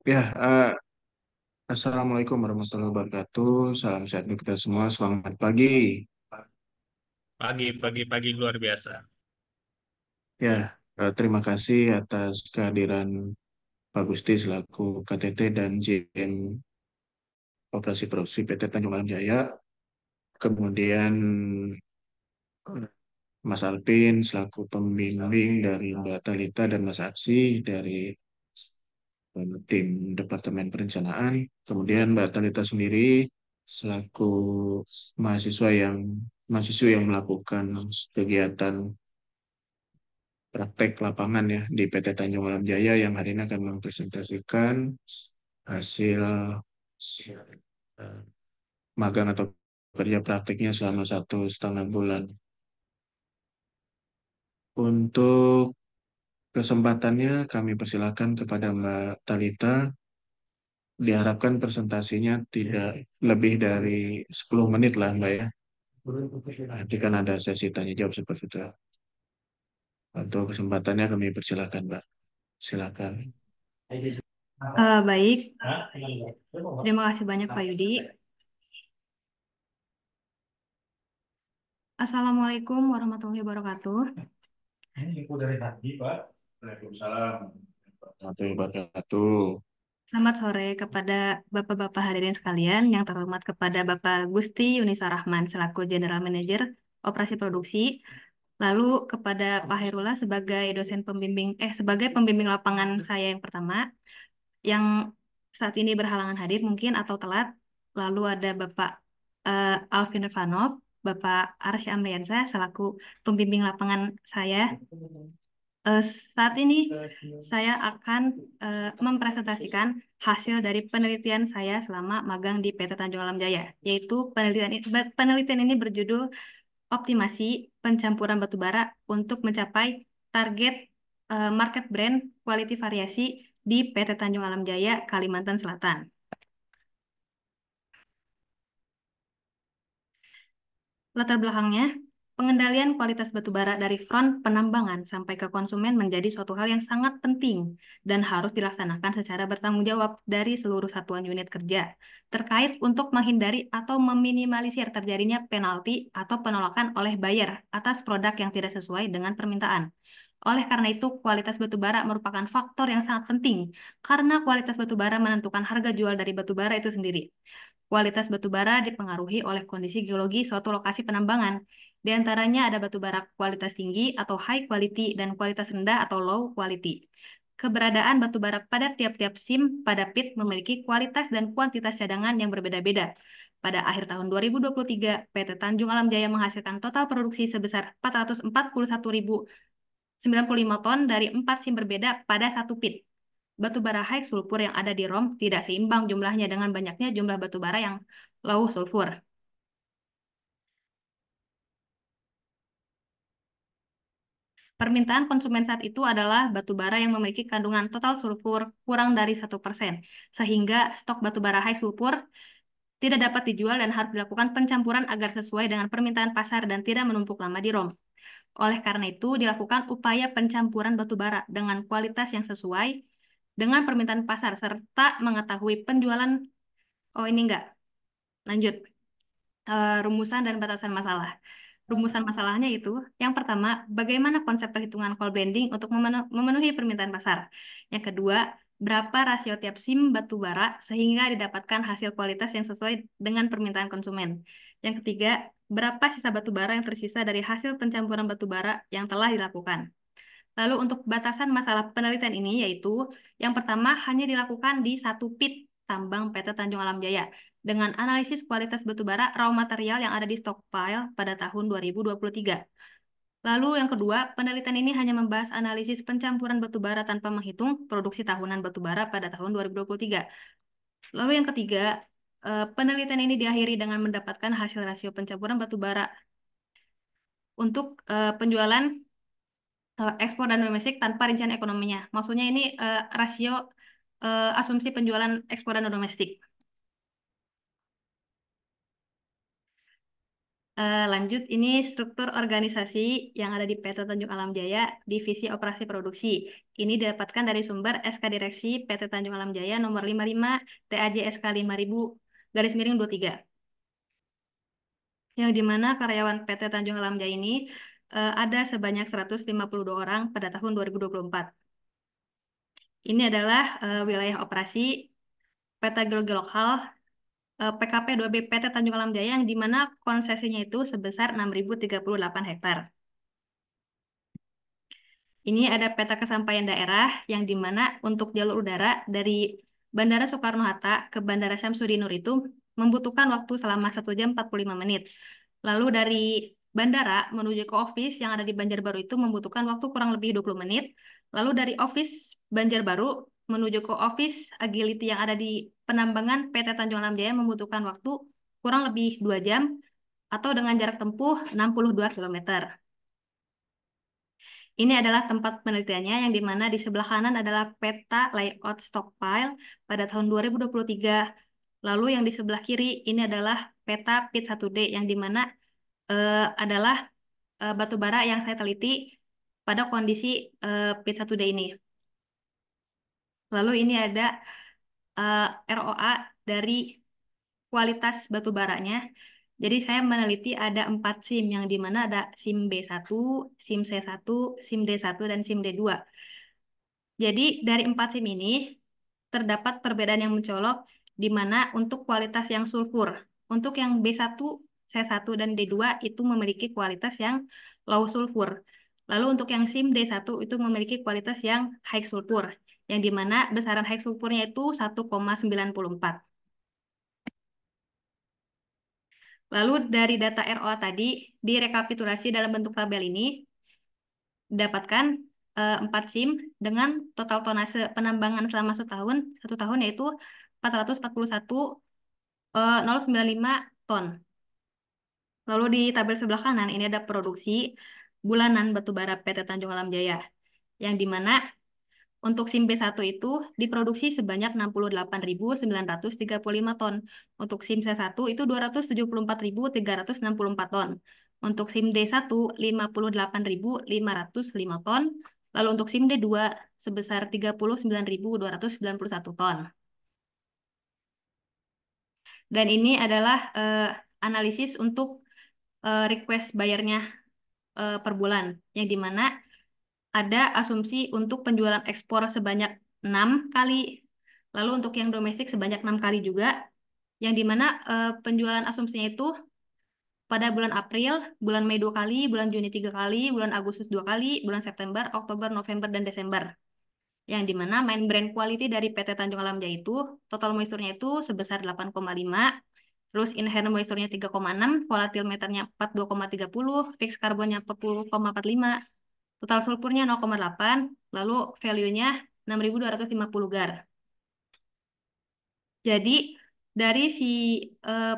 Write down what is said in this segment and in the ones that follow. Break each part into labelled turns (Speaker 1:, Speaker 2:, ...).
Speaker 1: Ya, Assalamualaikum warahmatullahi wabarakatuh. Salam sehat untuk kita semua. Selamat pagi.
Speaker 2: Pagi, pagi, pagi luar biasa.
Speaker 1: Ya, terima kasih atas kehadiran Pak Gusti selaku KTT dan JM Operasi Produksi PT Tanjung Alam Jaya. Kemudian Mas Alpin selaku pembimbing dari Mbak Talita dan Mas Aksi dari tim Departemen Perencanaan. Kemudian Mbak Talita sendiri selaku mahasiswa yang mahasiswa yang melakukan kegiatan praktek lapangan ya di PT Tanjung Alam Jaya yang hari ini akan mempresentasikan hasil eh, magang atau kerja prakteknya selama 1,5 bulan. Untuk kesempatannya kami persilakan kepada Mbak Talita. Diharapkan presentasinya tidak lebih dari 10 menit lah Mbak ya. Nanti kan ada sesi tanya jawab seperti itu. Untuk kesempatannya kami persilakan Mbak. Silakan.
Speaker 3: Baik, terima kasih banyak Pak Yudi. Assalamualaikum warahmatullahi wabarakatuh.
Speaker 1: Waalaikumsalam warahmatullahi wabarakatuh.
Speaker 3: Selamat sore kepada Bapak-Bapak hadirin sekalian, yang terhormat kepada Bapak Gusti Yunisa Rahman selaku General Manager Operasi Produksi, lalu kepada Pak Hairullah sebagai sebagai pembimbing lapangan saya yang pertama, yang saat ini berhalangan hadir mungkin atau telat. Lalu ada Bapak Alvin Irfanov, Bapak Arsy Amriansyah selaku pembimbing lapangan saya. Eh, Saat ini saya akan mempresentasikan hasil dari penelitian saya selama magang di PT Tanjung Alam Jaya, yaitu penelitian ini berjudul Optimasi Pencampuran Batubara untuk mencapai target market brand quality variasi di PT Tanjung Alam Jaya, Kalimantan Selatan. Latar belakangnya, pengendalian kualitas batubara dari front penambangan sampai ke konsumen menjadi suatu hal yang sangat penting dan harus dilaksanakan secara bertanggung jawab dari seluruh satuan unit kerja, terkait untuk menghindari atau meminimalisir terjadinya penalti atau penolakan oleh buyer atas produk yang tidak sesuai dengan permintaan. Oleh karena itu, kualitas batubara merupakan faktor yang sangat penting karena kualitas batubara menentukan harga jual dari batubara itu sendiri. Kualitas batubara dipengaruhi oleh kondisi geologi suatu lokasi penambangan. Di antaranya ada batubara kualitas tinggi atau high quality dan kualitas rendah atau low quality. Keberadaan batubara pada tiap-tiap SIM pada pit memiliki kualitas dan kuantitas cadangan yang berbeda-beda. Pada akhir tahun 2023, PT Tanjung Alam Jaya menghasilkan total produksi sebesar 441.095 ton dari 4 SIM berbeda pada satu pit. Batu bara high sulfur yang ada di ROM tidak seimbang jumlahnya dengan banyaknya jumlah batu bara yang low sulfur. Permintaan konsumen saat itu adalah batu bara yang memiliki kandungan total sulfur kurang dari 1%, sehingga stok batu bara high sulfur tidak dapat dijual dan harus dilakukan pencampuran agar sesuai dengan permintaan pasar dan tidak menumpuk lama di ROM. Oleh karena itu, dilakukan upaya pencampuran batu bara dengan kualitas yang sesuai dengan permintaan pasar, serta mengetahui penjualan. Oh, ini enggak. Lanjut. Rumusan dan batasan masalah. Rumusan masalahnya itu, yang pertama, bagaimana konsep perhitungan call blending untuk memenuhi permintaan pasar. Yang kedua, berapa rasio tiap SIM batu bara sehingga didapatkan hasil kualitas yang sesuai dengan permintaan konsumen. Yang ketiga, berapa sisa batu bara yang tersisa dari hasil pencampuran batu bara yang telah dilakukan. Lalu untuk batasan masalah penelitian ini yaitu yang pertama hanya dilakukan di satu pit tambang PT Tanjung Alam Jaya dengan analisis kualitas batu bara raw material yang ada di stockpile pada tahun 2023. Lalu yang kedua, penelitian ini hanya membahas analisis pencampuran batu bara tanpa menghitung produksi tahunan batu bara pada tahun 2023. Lalu yang ketiga, penelitian ini diakhiri dengan mendapatkan hasil rasio pencampuran batu bara untuk penjualan ekspor dan domestik tanpa rincian ekonominya. Maksudnya ini rasio asumsi penjualan ekspor dan domestik. Lanjut, ini struktur organisasi yang ada di PT Tanjung Alam Jaya, Divisi Operasi Produksi. Ini didapatkan dari sumber SK Direksi PT Tanjung Alam Jaya nomor 55 TAJ SK 5000-23. Yang dimana karyawan PT Tanjung Alam Jaya ini ada sebanyak 152 orang pada tahun 2024. Ini adalah wilayah operasi PT Geologi Lokal PKP 2B PT Tanjung Alam Jaya yang dimana konsesinya itu sebesar 6.038 hektar. Ini ada peta kesampaian daerah yang dimana untuk jalur udara dari Bandara Soekarno-Hatta ke Bandara Syamsuddin-Nur itu membutuhkan waktu selama 1 jam 45 menit. Lalu dari bandara menuju ke office yang ada di Banjarbaru itu membutuhkan waktu kurang lebih 20 menit. Lalu dari office Banjarbaru menuju ke office Agility yang ada di penambangan PT Tanjung Alam Jaya membutuhkan waktu kurang lebih 2 jam atau dengan jarak tempuh 62 km. Ini adalah tempat penelitiannya yang dimana di sebelah kanan adalah peta layout stockpile pada tahun 2023. Lalu yang di sebelah kiri ini adalah peta PIT 1D yang dimana adalah batu bara yang saya teliti pada kondisi PIT 1D ini. Lalu ini ada ROA dari kualitas batu baranya. Jadi saya meneliti ada 4 SIM yang dimana ada SIM B1, SIM C1, SIM D1, dan SIM D2. Jadi dari 4 SIM ini terdapat perbedaan yang mencolok di mana untuk kualitas yang sulfur. Untuk yang B1, C1, dan D2 itu memiliki kualitas yang low sulfur. Lalu untuk yang SIM D1 itu memiliki kualitas yang high sulfur, yang dimana besaran high sulfurnya itu 1,94. Lalu dari data ROA tadi direkapitulasi dalam bentuk tabel ini dapatkan 4 SIM dengan total tonase penambangan selama 1 tahun yaitu 441,095 ton. Lalu di tabel sebelah kanan ini ada produksi bulanan batubara PT Tanjung Alam Jaya yang dimana untuk SIM B1 itu diproduksi sebanyak 68.935 ton. Untuk SIM C1 itu 274.364 ton. Untuk SIM D1 58.505 ton. Lalu untuk SIM D2 sebesar 39.291 ton. Dan ini adalah analisis untuk request bayarnya per bulan, yang dimana ada asumsi untuk penjualan ekspor sebanyak 6 kali, lalu untuk yang domestik sebanyak 6 kali juga, yang dimana penjualan asumsinya itu pada bulan April, bulan Mei 2 kali, bulan Juni 3 kali, bulan Agustus 2 kali, bulan September, Oktober, November, dan Desember. Yang dimana main brand quality dari PT Tanjung Alam Jaya itu, total moisturnya itu sebesar 8,5, terus inherent moisturnya 3,6, volatile meternya 42,30, fixed karbonnya 40,45, total sulfurnya 0,8, lalu value-nya 6.250 gar. Jadi dari si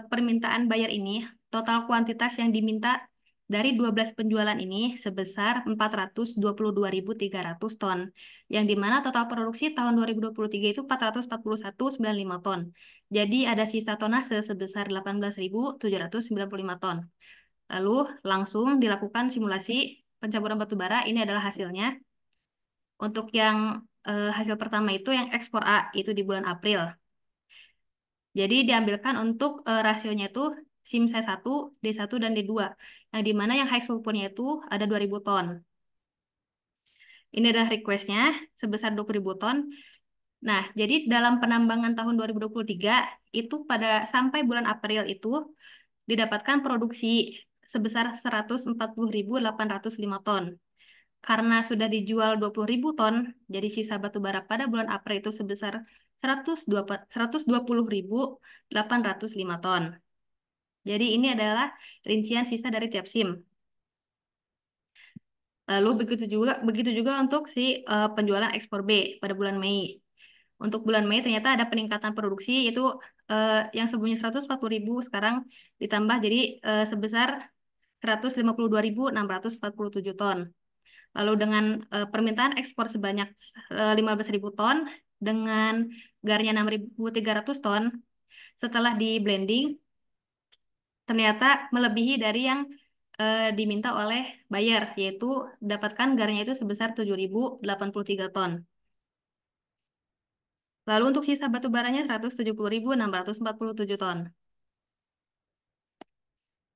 Speaker 3: permintaan bayar ini, total kuantitas yang diminta dari 12 penjualan ini sebesar 422.300 ton. Yang dimana total produksi tahun 2023 itu 441,95 ton. Jadi ada sisa tonase sebesar 18.795 ton. Lalu langsung dilakukan simulasi pencampuran batu bara, ini adalah hasilnya. Untuk yang hasil pertama itu yang ekspor A, itu di bulan April. Jadi diambilkan untuk rasionya itu SIM C1, D1, dan D2. Yang dimana yang high sulfurnya itu ada 2.000 ton. Ini adalah request-nya sebesar 20.000 ton. Nah, jadi dalam penambangan tahun 2023, itu pada sampai bulan April itu didapatkan produksi sebesar 140.805 ton. Karena sudah dijual 20.000 ton, jadi sisa batu bara pada bulan April itu sebesar 120.805 ton. Jadi ini adalah rincian sisa dari tiap SIM. Lalu begitu juga untuk si penjualan ekspor B pada bulan Mei. Untuk bulan Mei ternyata ada peningkatan produksi, yaitu yang sebelumnya 140.000 sekarang ditambah jadi sebesar 152.647 ton. Lalu dengan permintaan ekspor sebanyak 15.000 ton dengan garnya 6.300 ton, setelah di blending ternyata melebihi dari yang diminta oleh buyer, yaitu dapatkan garnya itu sebesar 7.083 ton. Lalu untuk sisa batu baranya 170.647 ton.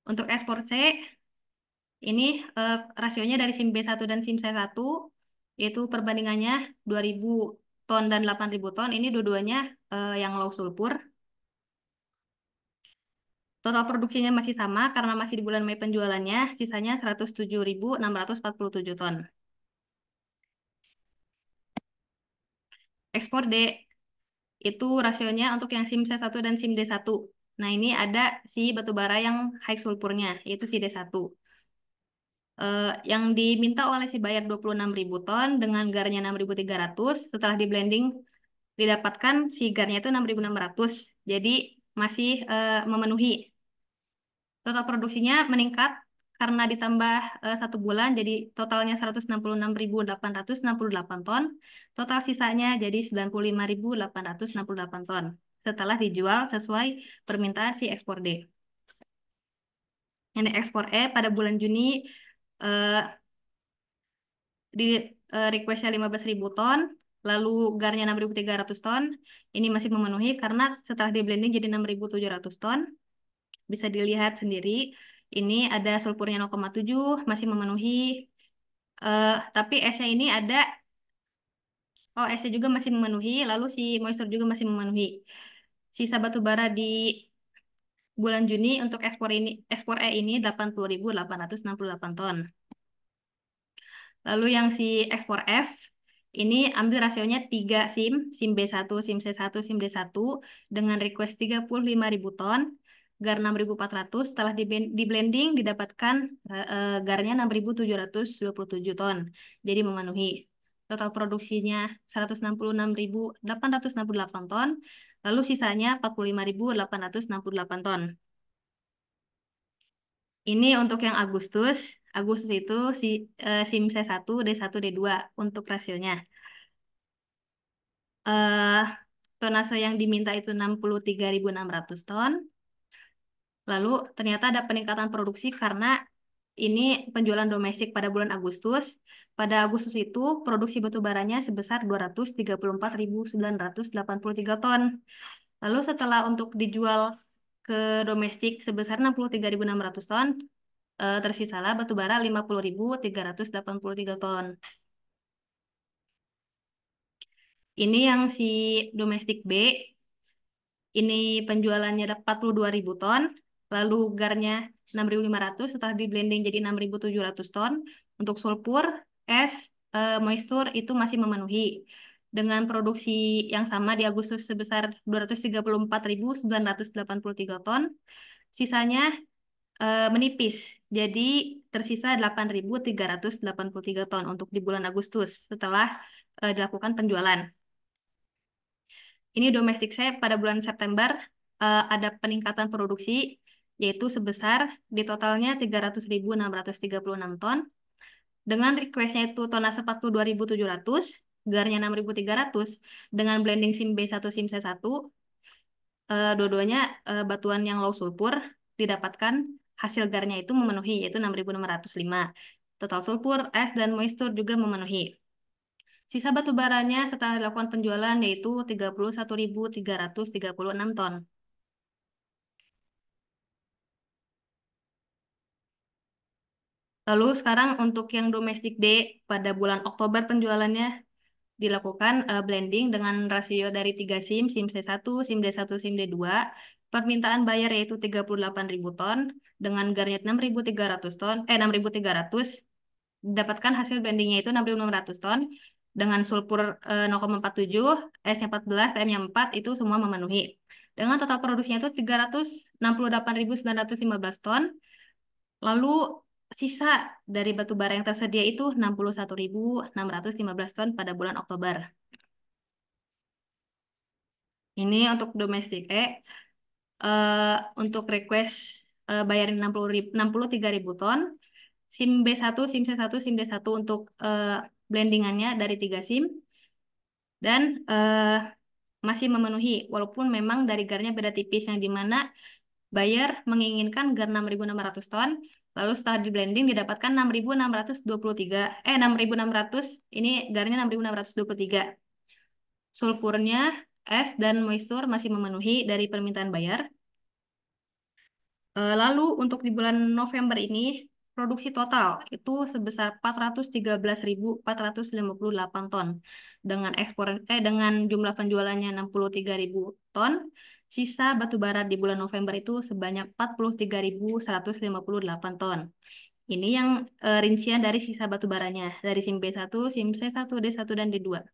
Speaker 3: Untuk ekspor C, ini rasionya dari SIM B1 dan SIM C1, yaitu perbandingannya 2.000 ton dan 8.000 ton. Ini dua-duanya yang low sulfur. Total produksinya masih sama karena masih di bulan Mei penjualannya, sisanya 107.647 ton. Ekspor D, itu rasionya untuk yang SIM C1 dan SIM D1. Nah, ini ada si batubara yang high sulfurnya, yaitu si D1. Yang diminta oleh si buyer 26.000 ton dengan garnya 6.300. Setelah di blending, didapatkan si garnya itu 6.600. Jadi masih memenuhi. Total produksinya meningkat karena ditambah 1 bulan, jadi totalnya 166.868 ton. Total sisanya jadi 95.868 ton. Setelah dijual sesuai permintaan si ekspor D. Yang ekspor E pada bulan Juni eh, di requestnya 15.000 ton, lalu garnya 6.300 ton. Ini masih memenuhi karena setelah di blending jadi 6.700 ton. Bisa dilihat sendiri, ini ada sulfurnya 0,7, masih memenuhi. Tapi S-nya ini ada, S-nya juga masih memenuhi, lalu si moisture juga masih memenuhi. Sisa batu bara di bulan Juni untuk ekspor E ini 80.868 ton. Lalu yang si ekspor F, ini ambil rasionya 3 SIM, SIM B1, SIM C1, SIM D1, dengan request 35.000 ton, gar 6.400, setelah di blending didapatkan garnya 6.727 ton, jadi memenuhi. Total produksinya 166.868 ton, lalu sisanya 45.868 ton. Ini untuk yang Agustus. Agustus itu SIM C1, D1, D2 untuk rasionya. Eh, Tonase yang diminta itu 63.600 ton. Lalu ternyata ada peningkatan produksi karena ini penjualan domestik pada bulan Agustus. Pada Agustus itu produksi batu baranya sebesar 234.983 ton. Lalu setelah untuk dijual ke domestik sebesar 63.600 ton, tersisalah batu bara 50.383 ton. Ini yang si domestik B, ini penjualannya 42.000 ton, lalu garnya 6.500, setelah di blending jadi 6.700 ton. Untuk sulfur, es, moisture itu masih memenuhi. Dengan produksi yang sama di Agustus sebesar 234.983 ton, sisanya menipis. Jadi tersisa 8.383 ton untuk di bulan Agustus setelah dilakukan penjualan. Ini domestik saya pada bulan September ada peningkatan produksi yaitu sebesar di totalnya 300.636 ton. Dengan requestnya itu tonase 42.700, garnya 6.300, dengan blending SIM B1, SIM C1, dua-duanya batuan yang low sulfur, didapatkan hasil garnya itu memenuhi, yaitu 6.605. Total sulfur, es, dan moisture juga memenuhi. Sisa batu baranya setelah dilakukan penjualan yaitu 31.336 ton. Lalu sekarang untuk yang domestik D pada bulan Oktober penjualannya dilakukan blending dengan rasio dari 3 SIM, SIM C1, SIM D1, SIM D2. Permintaan bayar yaitu 38.000 ton dengan garnet 6.300 ton, 6.300. Dapatkan hasil blendingnya itu 6.600 ton dengan sulfur 0,47, S-nya 14, TM-nya 4, itu semua memenuhi. Dengan total produksinya itu 368.915 ton. Lalu sisa dari batu bara yang tersedia itu 61.615 ton pada bulan Oktober. Ini untuk domestik untuk request bayarin 63.000 ton. SIM B1, SIM C1, SIM D1 untuk blendingannya dari 3 SIM. Dan masih memenuhi, walaupun memang dari garnya beda tipis, yang dimana Buyer menginginkan GAR 6.600 ton, lalu setelah di blending didapatkan 6.600, ini GAR-nya 6.623. Sulfurnya, es, dan moisture masih memenuhi dari permintaan buyer. Lalu untuk di bulan November ini, produksi total itu sebesar 413.458 ton dengan jumlah penjualannya 63.000 ton. Sisa batu bara di bulan November itu sebanyak 43.158 ton. Ini yang rincian dari sisa batu baranya dari SIM B1, SIM C1, D1 dan D2.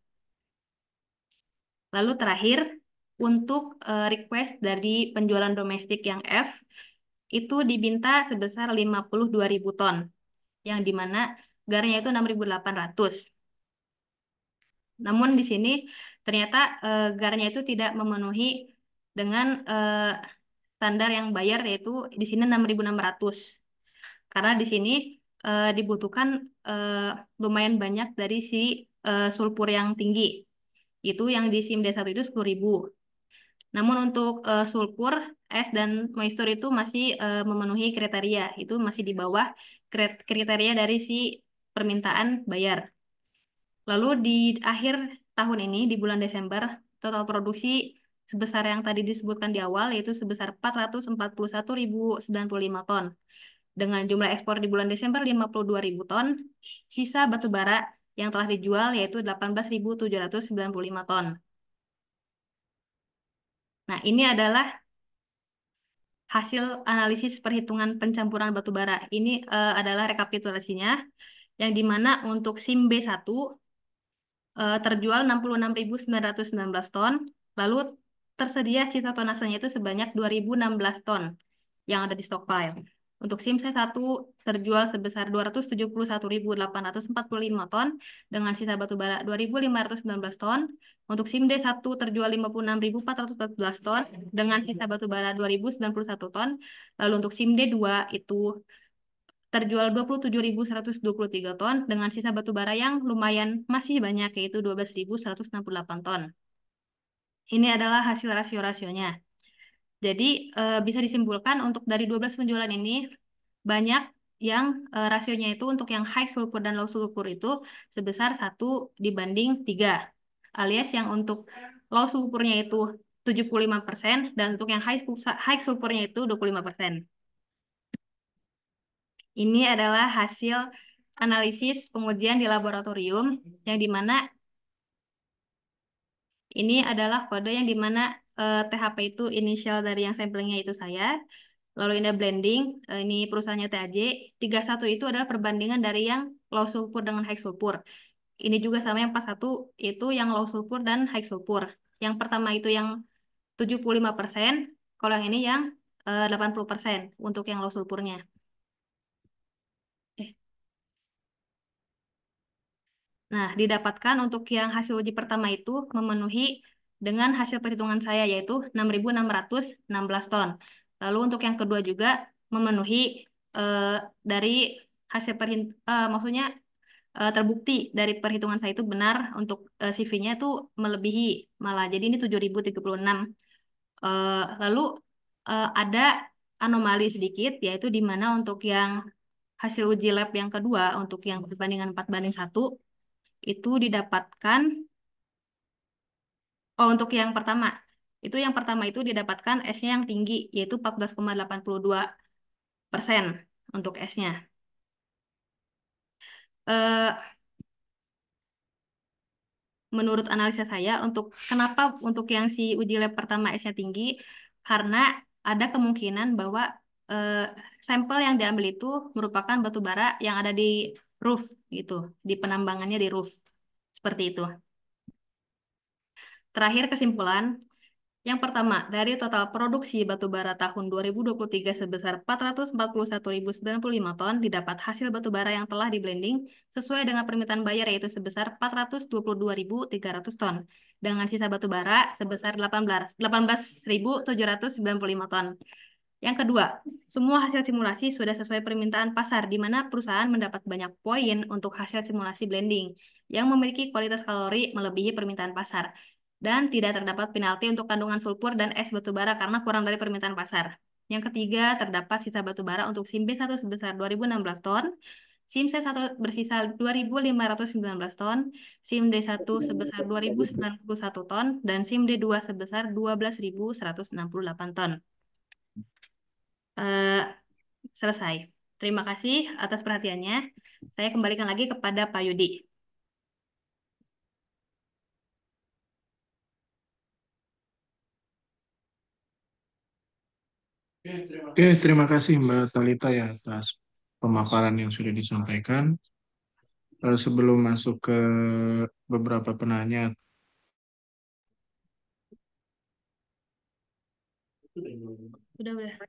Speaker 3: Lalu terakhir untuk request dari penjualan domestik yang F itu diminta sebesar 52.000 ton, yang dimana GAR-nya itu 6.800. Namun di sini ternyata GAR-nya itu tidak memenuhi dengan standar yang bayar, yaitu di sini 6.600. Karena di sini dibutuhkan lumayan banyak dari si sulfur yang tinggi. Itu yang di SIM D1 itu 10.000. Namun untuk sulfur, es, dan moisture itu masih memenuhi kriteria. Itu masih di bawah kriteria dari si permintaan bayar. Lalu di akhir tahun ini, di bulan Desember, total produksi sebesar yang tadi disebutkan di awal, yaitu sebesar 441.095 ton. Dengan jumlah ekspor di bulan Desember 52.000 ton, sisa batu bara yang telah dijual yaitu 18.795 ton. Nah, ini adalah hasil analisis perhitungan pencampuran batu bara. Ini adalah rekapitulasinya, yang dimana untuk SIM B1 terjual 66.919 ton, lalu tersedia sisa tonasenya itu sebanyak 2.016 ton yang ada di stockpile. Untuk SIM C1 terjual sebesar 271.845 ton dengan sisa batu bara 2.519 ton. Untuk SIM D1 terjual 56.414 ton dengan sisa batu bara 2.091 ton. Lalu untuk SIM D2 itu terjual 27.123 ton dengan sisa batu bara yang lumayan masih banyak, yaitu 12.168 ton. Ini adalah hasil rasio-rasionya. Jadi bisa disimpulkan untuk dari 12 penjualan ini banyak yang rasionya itu untuk yang high sulfur dan low sulfur itu sebesar 1:3, alias yang untuk low sulfurnya itu 75% dan untuk yang high sulfurnya itu 25%. Ini adalah hasil analisis pengujian di laboratorium, yang dimana ini adalah kode yang dimana THP itu inisial dari yang sampelingnya itu saya. Lalu ini blending, ini perusahaannya TAJ. 31 itu adalah perbandingan dari yang low sulfur dengan high sulfur. Ini juga sama yang 41 itu yang low sulfur dan high sulfur. Yang pertama itu yang 75%, kalau yang ini yang 80% untuk yang low sulfurnya. Nah, didapatkan untuk yang hasil uji pertama itu memenuhi dengan hasil perhitungan saya, yaitu 6.616 ton. Lalu untuk yang kedua juga memenuhi dari hasil maksudnya terbukti dari perhitungan saya itu benar, untuk CV-nya itu melebihi malah. Jadi ini 7.036. Lalu ada anomali sedikit, yaitu di mana untuk yang hasil uji lab yang kedua, untuk yang perbandingan 4:1, itu didapatkan, untuk yang pertama itu didapatkan S-nya yang tinggi, yaitu 14,82% untuk S-nya. Menurut analisa saya, untuk kenapa untuk yang si uji lab pertama S-nya tinggi, karena ada kemungkinan bahwa sampel yang diambil itu merupakan batu bara yang ada di roof, gitu, di penambangannya di roof, seperti itu. Terakhir, kesimpulan. Yang pertama, dari total produksi batu bara tahun 2023 sebesar 441.095 ton, didapat hasil batu bara yang telah di-blending sesuai dengan permintaan bayar, yaitu sebesar 422.300 ton, dengan sisa batu bara sebesar 18.795 ton. Yang kedua, semua hasil simulasi sudah sesuai permintaan pasar, di mana perusahaan mendapat banyak poin untuk hasil simulasi blending yang memiliki kualitas kalori melebihi permintaan pasar. Dan tidak terdapat penalti untuk kandungan sulfur dan es batu bara karena kurang dari permintaan pasar. Yang ketiga, terdapat sisa batu bara untuk SIM B1 sebesar 2016 ton, SIM C1 bersisa 2.519 ton, SIM D1 sebesar 2.091 ton, dan SIM D2 sebesar 12.168 ton. Eh, Selesai. Terima kasih atas perhatiannya. Saya kembalikan lagi kepada Pak Yudi.
Speaker 1: Oke, terima kasih Mbak Talita ya atas pemaparan yang sudah disampaikan. Sebelum masuk ke beberapa penanya,
Speaker 3: Udah.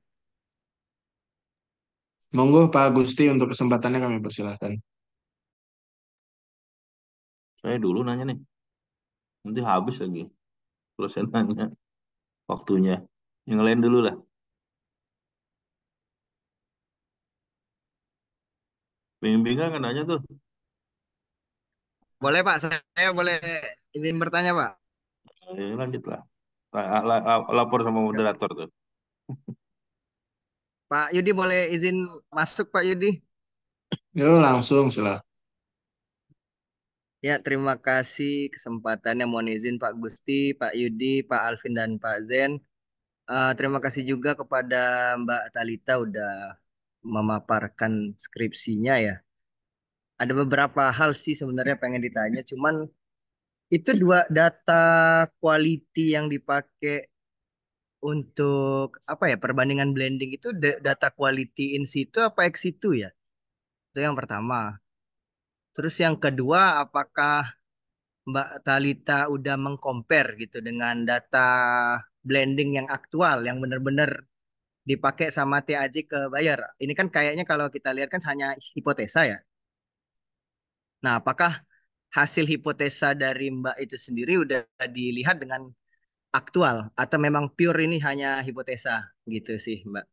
Speaker 1: monggo Pak Agusti untuk kesempatannya kami persilahkan.
Speaker 4: Saya dulu nanya nih, nanti habis lagi. Terus saya nanya waktunya. Yang lain dulu lah. Bingung-bingung kan nanya tuh.
Speaker 5: Boleh Pak, saya boleh izin bertanya Pak.
Speaker 4: Lanjut lah. Lapor sama
Speaker 5: Ya.
Speaker 4: moderator tuh.
Speaker 5: Pak Yudi boleh izin masuk Pak Yudi?
Speaker 1: Yo, langsung silahkan.
Speaker 5: Ya, terima kasih kesempatannya. Mohon izin Pak Gusti, Pak Yudi, Pak Alvin, dan Pak Zen. Terima kasih juga kepada Mbak Talita udah memaparkan skripsinya ya. Ada beberapa hal sih sebenarnya pengen ditanya, cuman itu dua data quality yang dipakai untuk apa ya perbandingan blending itu data quality in situ apa ex situ ya? Itu yang pertama. Terus yang kedua, apakah Mbak Talita udah mengcompare gitu dengan data blending yang aktual yang benar-benar dipakai sama TAJ ke buyer? Ini kan kayaknya kalau kita lihat kan hanya hipotesa ya. Nah, apakah hasil hipotesa dari Mbak itu sendiri udah dilihat dengan aktual atau memang pure ini hanya hipotesa gitu sih, Mbak?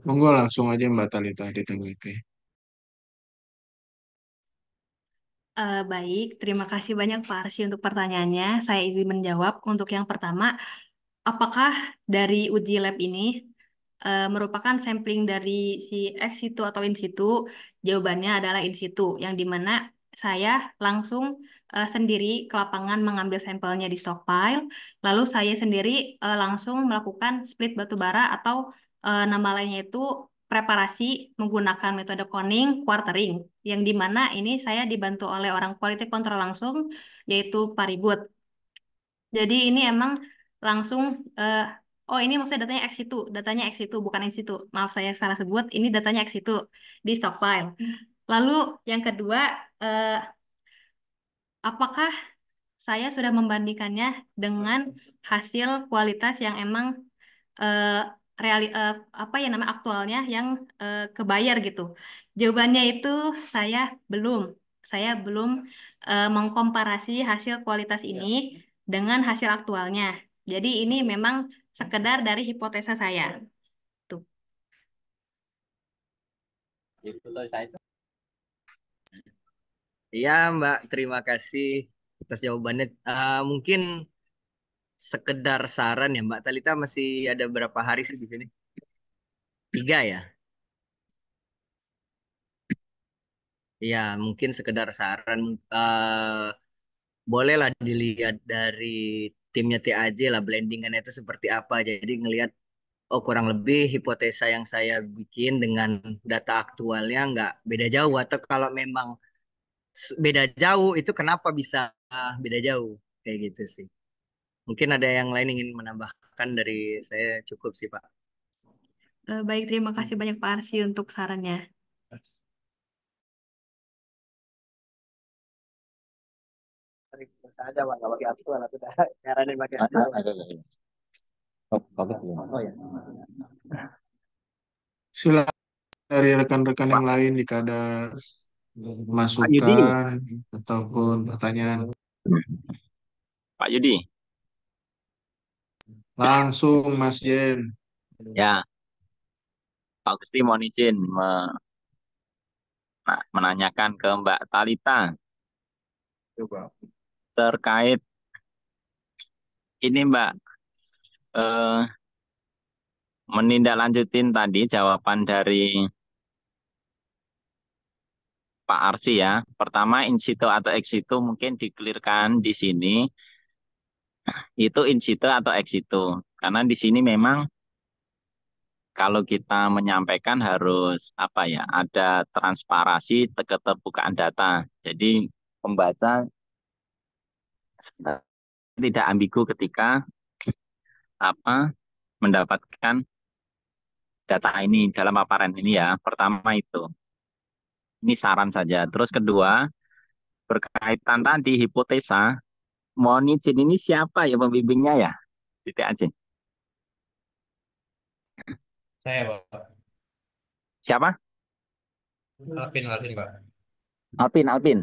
Speaker 1: Monggo langsung aja Mbak Talita ditanggapi.
Speaker 3: Baik, terima kasih banyak Pak Arsy untuk pertanyaannya. Saya izin menjawab. Untuk yang pertama, apakah dari uji lab ini merupakan sampling dari si ex situ atau in situ? Jawabannya adalah in situ, yang dimana saya langsung sendiri ke lapangan mengambil sampelnya di stockpile, lalu saya sendiri langsung melakukan split batu bara atau nama lainnya itu preparasi menggunakan metode coning quartering, yang dimana ini saya dibantu oleh orang quality control langsung, yaitu Pak Ribut. Jadi ini emang langsung eh, oh ini maksudnya datanya ex situ bukan in situ. Maaf saya salah sebut. Ini datanya ex situ di stockpile. Lalu yang kedua, eh, apakah saya sudah membandingkannya dengan hasil kualitas yang emang eh, eh, apa ya nama aktualnya yang kebayar gitu. Jawabannya itu saya belum. Saya belum mengkomparasi hasil kualitas ini dengan hasil aktualnya. Jadi ini memang sekedar dari hipotesa saya. Tuh.
Speaker 5: Iya, Mbak, terima kasih atas jawabannya. Mungkin sekedar saran ya, Mbak Talita masih ada berapa hari sih di sini? 3 ya? Iya, mungkin sekedar saran. Bolehlah dilihat dari timnya TAJ lah, blendingannya itu seperti apa. Jadi ngelihat, oh kurang lebih hipotesa yang saya bikin dengan data aktualnya nggak beda jauh. Atau kalau memang beda jauh, itu kenapa bisa beda jauh? Kayak gitu sih. Mungkin ada yang lain ingin menambahkan dari saya cukup sih Pak.
Speaker 3: Baik, terima kasih banyak Pak Arsy untuk sarannya.
Speaker 5: Saja Pak, nggak pakai aktual, aku udah nyaranin pakai aktual. Oh ya.
Speaker 1: Silakan dari rekan-rekan yang lain jika ada
Speaker 6: Pak Yudi,
Speaker 1: masukan ataupun pertanyaan.
Speaker 6: Pak Yudi,
Speaker 1: Langsung Mas Jen.
Speaker 6: ya Pak Gusti mohon izin menanyakan ke Mbak Talita
Speaker 1: Coba.
Speaker 6: terkait ini Mbak, eh, menindaklanjutin tadi jawaban dari Pak Arsy ya. Pertama, in situ atau ex situ mungkin dikelirkan di sini. Itu in situ atau ex situ. Karena di sini memang kalau kita menyampaikan harus apa ya, ada transparasi keterbukaan data. Jadi pembaca tidak ambigu ketika apa mendapatkan data ini dalam paparan ini ya. Pertama itu. Ini saran saja. Terus kedua, berkaitan tadi hipotesa, mohon izin ini siapa ya pembimbingnya ya? Titik aja.
Speaker 2: Saya, Pak.
Speaker 6: Siapa?
Speaker 2: Alvin, Pak.
Speaker 6: Alpin, Alpin.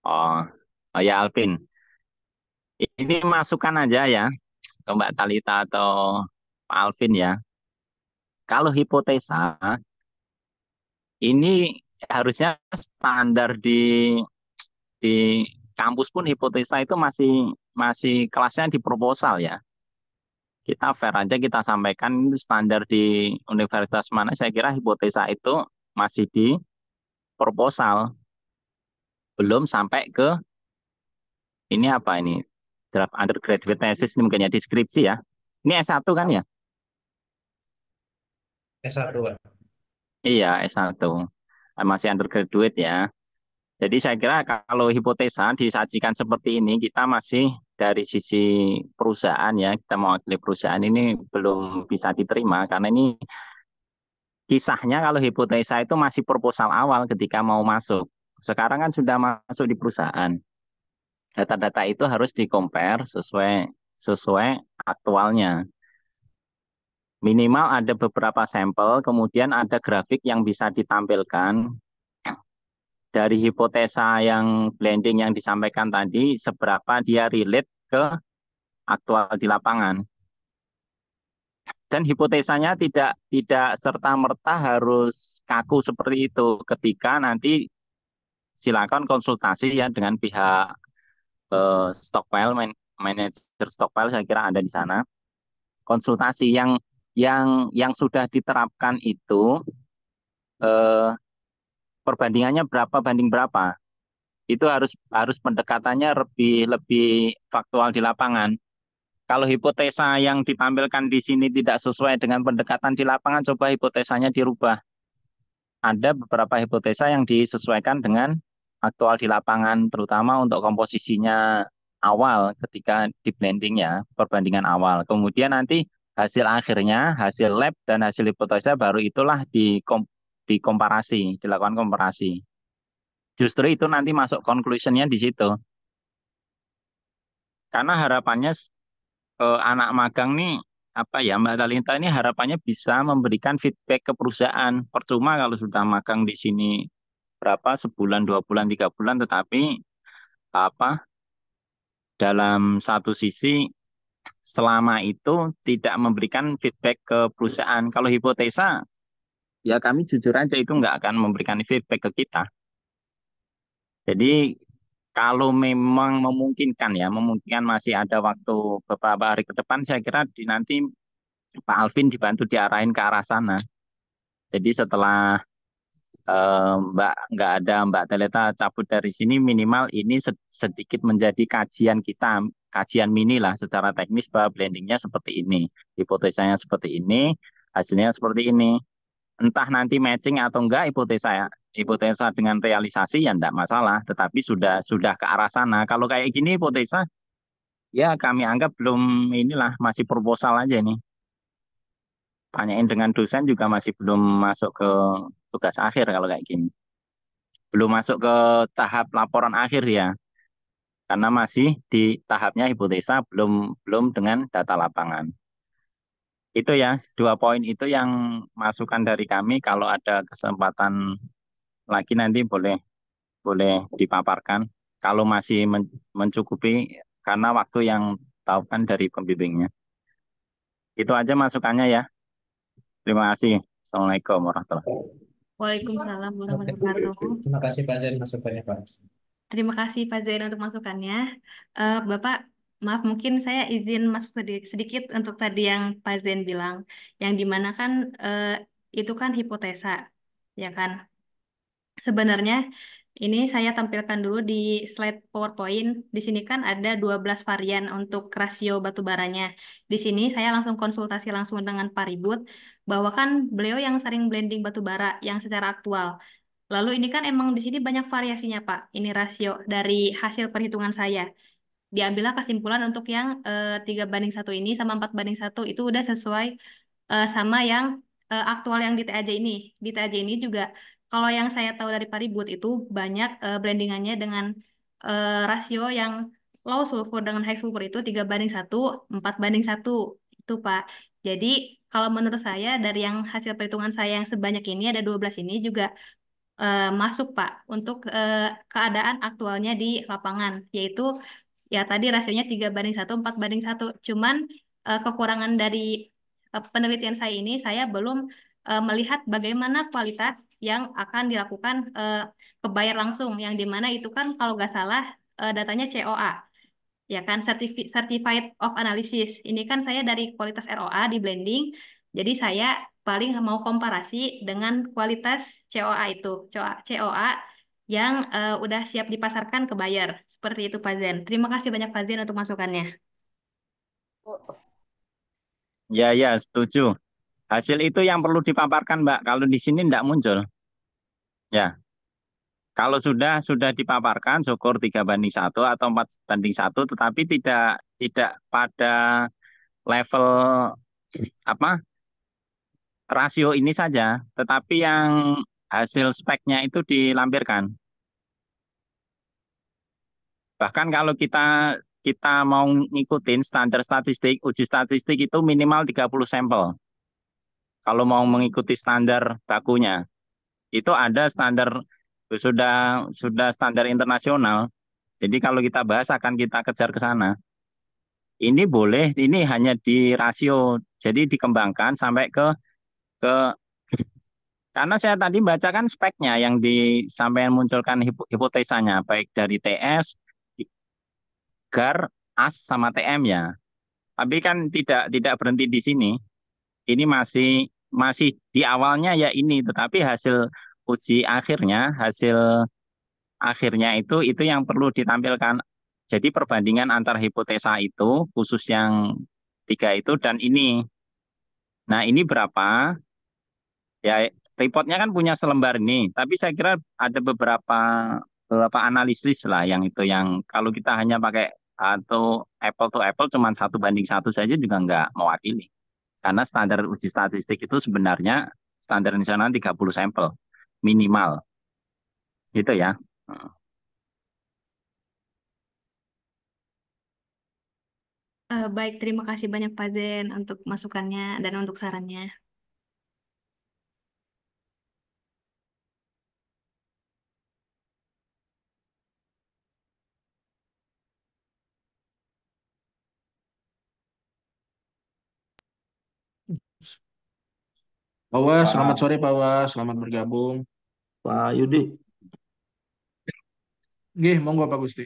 Speaker 6: Oh, oh ya Alpin. Ini masukan aja ya ke Mbak Talita atau Pak Alvin ya. Kalau hipotesa ini harusnya standar di kampus pun hipotesa itu masih masih kelasnya di proposal ya. Kita fair aja kita sampaikan ini standar di universitas mana saya kira hipotesa itu masih di proposal. Belum sampai ke ini apa ini? Draft undergraduate thesis ini mungkin ya deskripsi ya. Ini S1 kan ya?
Speaker 2: S1, Pak.
Speaker 6: Iya, S1. Masih undergraduate ya. Jadi saya kira kalau hipotesa disajikan seperti ini, kita masih dari sisi perusahaan ya, kita mewakili perusahaan ini belum bisa diterima karena ini kisahnya kalau hipotesa itu masih proposal awal ketika mau masuk. Sekarang kan sudah masuk di perusahaan. Data-data itu harus di-compare sesuai sesuai aktualnya. Minimal ada beberapa sampel, kemudian ada grafik yang bisa ditampilkan dari hipotesa yang blending yang disampaikan tadi, seberapa dia relate ke aktual di lapangan. Dan hipotesanya tidak serta-merta harus kaku seperti itu. Ketika nanti silakan konsultasi ya dengan pihak stockpile, manajer stockpile saya kira ada di sana. Konsultasi yang sudah diterapkan itu eh, perbandingannya berapa banding berapa. Itu harus harus pendekatannya lebih lebih faktual di lapangan. Kalau hipotesa yang ditampilkan di sini tidak sesuai dengan pendekatan di lapangan, coba hipotesanya dirubah. Ada beberapa hipotesa yang disesuaikan dengan aktual di lapangan, terutama untuk komposisinya awal ketika di blending ya, perbandingan awal. Kemudian nanti hasil akhirnya, hasil lab dan hasil hipotesa baru itulah dikomparasi, dilakukan komparasi. Justru itu nanti masuk conclusion-nya di situ. Karena harapannya anak magang nih apa ya Mbak Talita ini harapannya bisa memberikan feedback ke perusahaan. Percuma kalau sudah magang di sini berapa sebulan, 2 bulan, 3 bulan, tetapi apa dalam satu sisi selama itu tidak memberikan feedback ke perusahaan. Kalau hipotesa ya kami jujur aja itu nggak akan memberikan feedback ke kita. Jadi kalau memang memungkinkan ya, memungkinkan masih ada waktu beberapa hari ke depan, saya kira nanti Pak Alvin dibantu diarahin ke arah sana. Jadi setelah Mbak nggak ada Mbak Teleta cabut dari sini, minimal ini sedikit menjadi kajian kita, kajian mini lah secara teknis bahwa blendingnya seperti ini, hipotesanya seperti ini, hasilnya seperti ini. Entah nanti matching atau enggak hipotesa dengan realisasi ya enggak masalah, tetapi sudah ke arah sana. Kalau kayak gini hipotesa ya kami anggap belum inilah masih proposal aja nih. Tanyain dengan dosen juga masih belum masuk ke tugas akhir kalau kayak gini. Belum masuk ke tahap laporan akhir ya, karena masih di tahapnya hipotesa belum belum dengan data lapangan. Itu ya, 2 poin itu yang masukan dari kami. Kalau ada kesempatan lagi nanti boleh boleh dipaparkan. Kalau masih mencukupi karena waktu yang tahu kan dari pembimbingnya. Itu aja masukannya ya. Terima kasih. Assalamualaikum warahmatullahi wabarakatuh.
Speaker 3: Waalaikumsalam warahmatullahi wabarakatuh.
Speaker 2: Terima kasih Pak Zain masukannya, Pak.
Speaker 3: Terima kasih Pak Zain untuk masukannya. Bapak Maaf, mungkin saya izin masuk sedikit untuk tadi yang Pak Zen bilang, yang dimana kan itu kan hipotesa, ya kan? Sebenarnya ini saya tampilkan dulu di slide PowerPoint. Di sini kan ada 12 varian untuk rasio batu baranya. Di sini saya langsung konsultasi langsung dengan Pak Ribut bahwa kan beliau yang sering blending batu bara yang secara aktual. Lalu ini kan emang di sini banyak variasinya, Pak. Ini rasio dari hasil perhitungan saya. Diambillah kesimpulan untuk yang 3:1 ini sama 4:1 itu udah sesuai sama yang aktual yang di TAJ ini. Di TAJ ini juga kalau yang saya tahu dari Paribut itu banyak blendingannya dengan rasio yang low sulfur dengan high sulfur itu 3:1, 4:1 itu Pak. Jadi kalau menurut saya dari yang hasil perhitungan saya yang sebanyak ini ada 12 ini juga masuk Pak untuk keadaan aktualnya di lapangan, yaitu ya tadi rasionya 3:1, 4:1. Cuman kekurangan dari penelitian saya ini, saya belum melihat bagaimana kualitas yang akan dilakukan kebayar langsung, yang dimana itu kan kalau nggak salah datanya COA, ya kan Certified of Analysis. Ini kan saya dari kualitas ROA di blending, jadi saya paling mau komparasi dengan kualitas COA itu, COA yang udah siap dipasarkan ke buyer. Seperti itu Pak Zen. Terima kasih banyak Pak Zen untuk masukannya.
Speaker 6: Ya, ya, setuju. Hasil itu yang perlu dipaparkan, Mbak. Kalau di sini tidak muncul. Ya, kalau sudah dipaparkan, syukur 3:1 atau 4:1, tetapi tidak tidak pada level apa rasio ini saja, tetapi yang hasil speknya itu dilampirkan. Bahkan kalau kita kita mau ngikutin standar statistik, uji statistik itu minimal 30 sampel. Kalau mau mengikuti standar bakunya, itu ada standar sudah standar internasional. Jadi kalau kita bahas akan kita kejar ke sana. Ini boleh, ini hanya di rasio. Jadi dikembangkan sampai ke karena saya tadi baca kan speknya yang disampaikan munculkan hipotesanya baik dari TS, GAR, AS sama TM ya. Tapi kan tidak berhenti di sini. Ini masih masih di awalnya ya ini, tetapi hasil uji hasil akhirnya itu yang perlu ditampilkan. Jadi perbandingan antara hipotesa itu khusus yang tiga itu dan ini. Nah, ini berapa? Ya, reportnya kan punya selembar ini, tapi saya kira ada beberapa analisis lah yang itu yang kalau kita hanya pakai atau apple to apple cuman 1:1 saja juga nggak mewakili. Karena standar uji statistik itu sebenarnya standar nasional 30 sampel minimal. Gitu ya.
Speaker 3: Baik, terima kasih banyak Pak Zen untuk masukannya dan untuk sarannya.
Speaker 1: Pak Was, selamat
Speaker 4: Pak
Speaker 1: sore Pak Was, selamat bergabung.
Speaker 4: Pak Yudi,
Speaker 1: Gih, monggo Pak Gusti.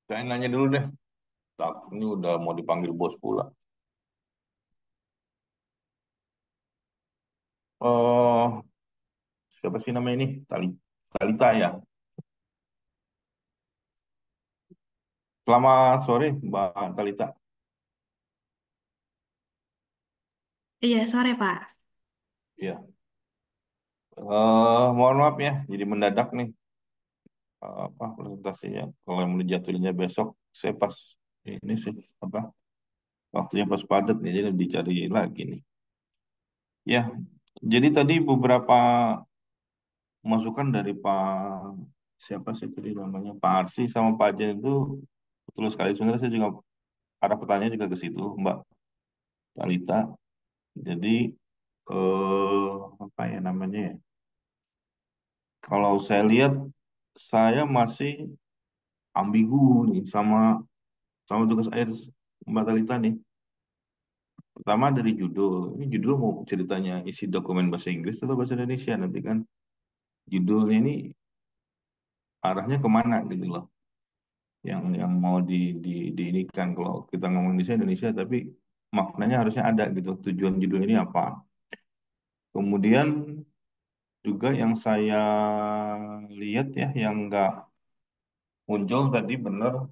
Speaker 4: saya nanya dulu deh. Ini udah mau dipanggil bos pula. Oh, siapa sih namanya ini? Talita ya. Selamat sore, Mbak Talita.
Speaker 3: Iya, sore Pak.
Speaker 4: Ya, mohon maaf ya, jadi mendadak nih apa presentasinya. Kalau yang mau dijadwalinnya besok, saya pas ini sih apa waktunya pas padat nih, jadi dicari lagi nih. Ya, jadi tadi beberapa masukan dari Pak siapa sih tadi namanya Pak Arsi sama Pak Jen itu betul sekali. Sebenarnya saya juga arah pertanyaan juga ke situ, Mbak Talita. Jadi apa ya namanya ya? Kalau saya lihat saya masih ambigu nih sama tugas akhir Mbak Talita nih. Pertama dari judul. Ini judul mau ceritanya isi dokumen bahasa Inggris atau bahasa Indonesia nanti kan judulnya ini arahnya kemana gitu loh. yang mau diinikan. Kalau kita ngomong Indonesia, tapi maknanya harusnya ada gitu. Tujuan judul ini apa? Kemudian juga yang saya lihat ya, yang nggak muncul tadi benar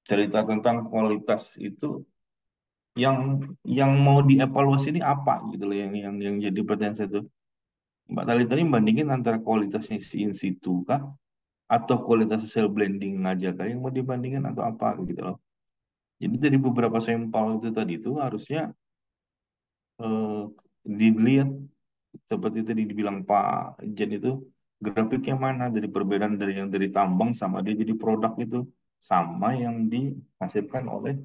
Speaker 4: cerita tentang kualitas itu yang mau dievaluasi ini apa gitu loh, yang jadi pertanyaan saya tuh. Mbak Tali tadi bandingin antara kualitasnya si in situ kah atau kualitas hasil blending aja kah yang mau dibandingin atau apa gitu loh. Jadi dari beberapa sampel itu tadi itu harusnya eh, dilihat seperti tadi dibilang Pak Jen itu grafiknya mana dari perbedaan dari yang dari tambang sama dia jadi produk itu sama yang dihasilkan oleh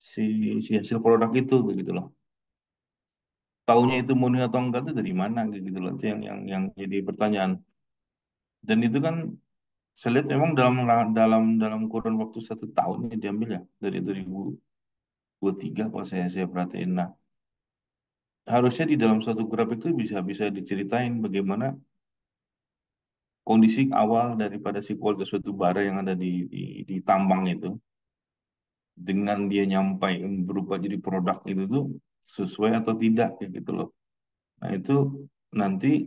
Speaker 4: si hasil produk itu gitu loh. Taunya itu murni atau enggak itu dari mana gitu loh. Itu yang jadi pertanyaan. Dan itu kan saya lihat memang dalam dalam kurun waktu 1 tahun ini diambil ya dari 2023 kalau saya perhatiin. Nah, harusnya di dalam satu grafik itu bisa bisa diceritain bagaimana kondisi awal daripada si kualitas suatu bara yang ada di tambang itu dengan dia nyampai berubah jadi produk itu tuh sesuai atau tidak kayak gitu loh. Nah, itu nanti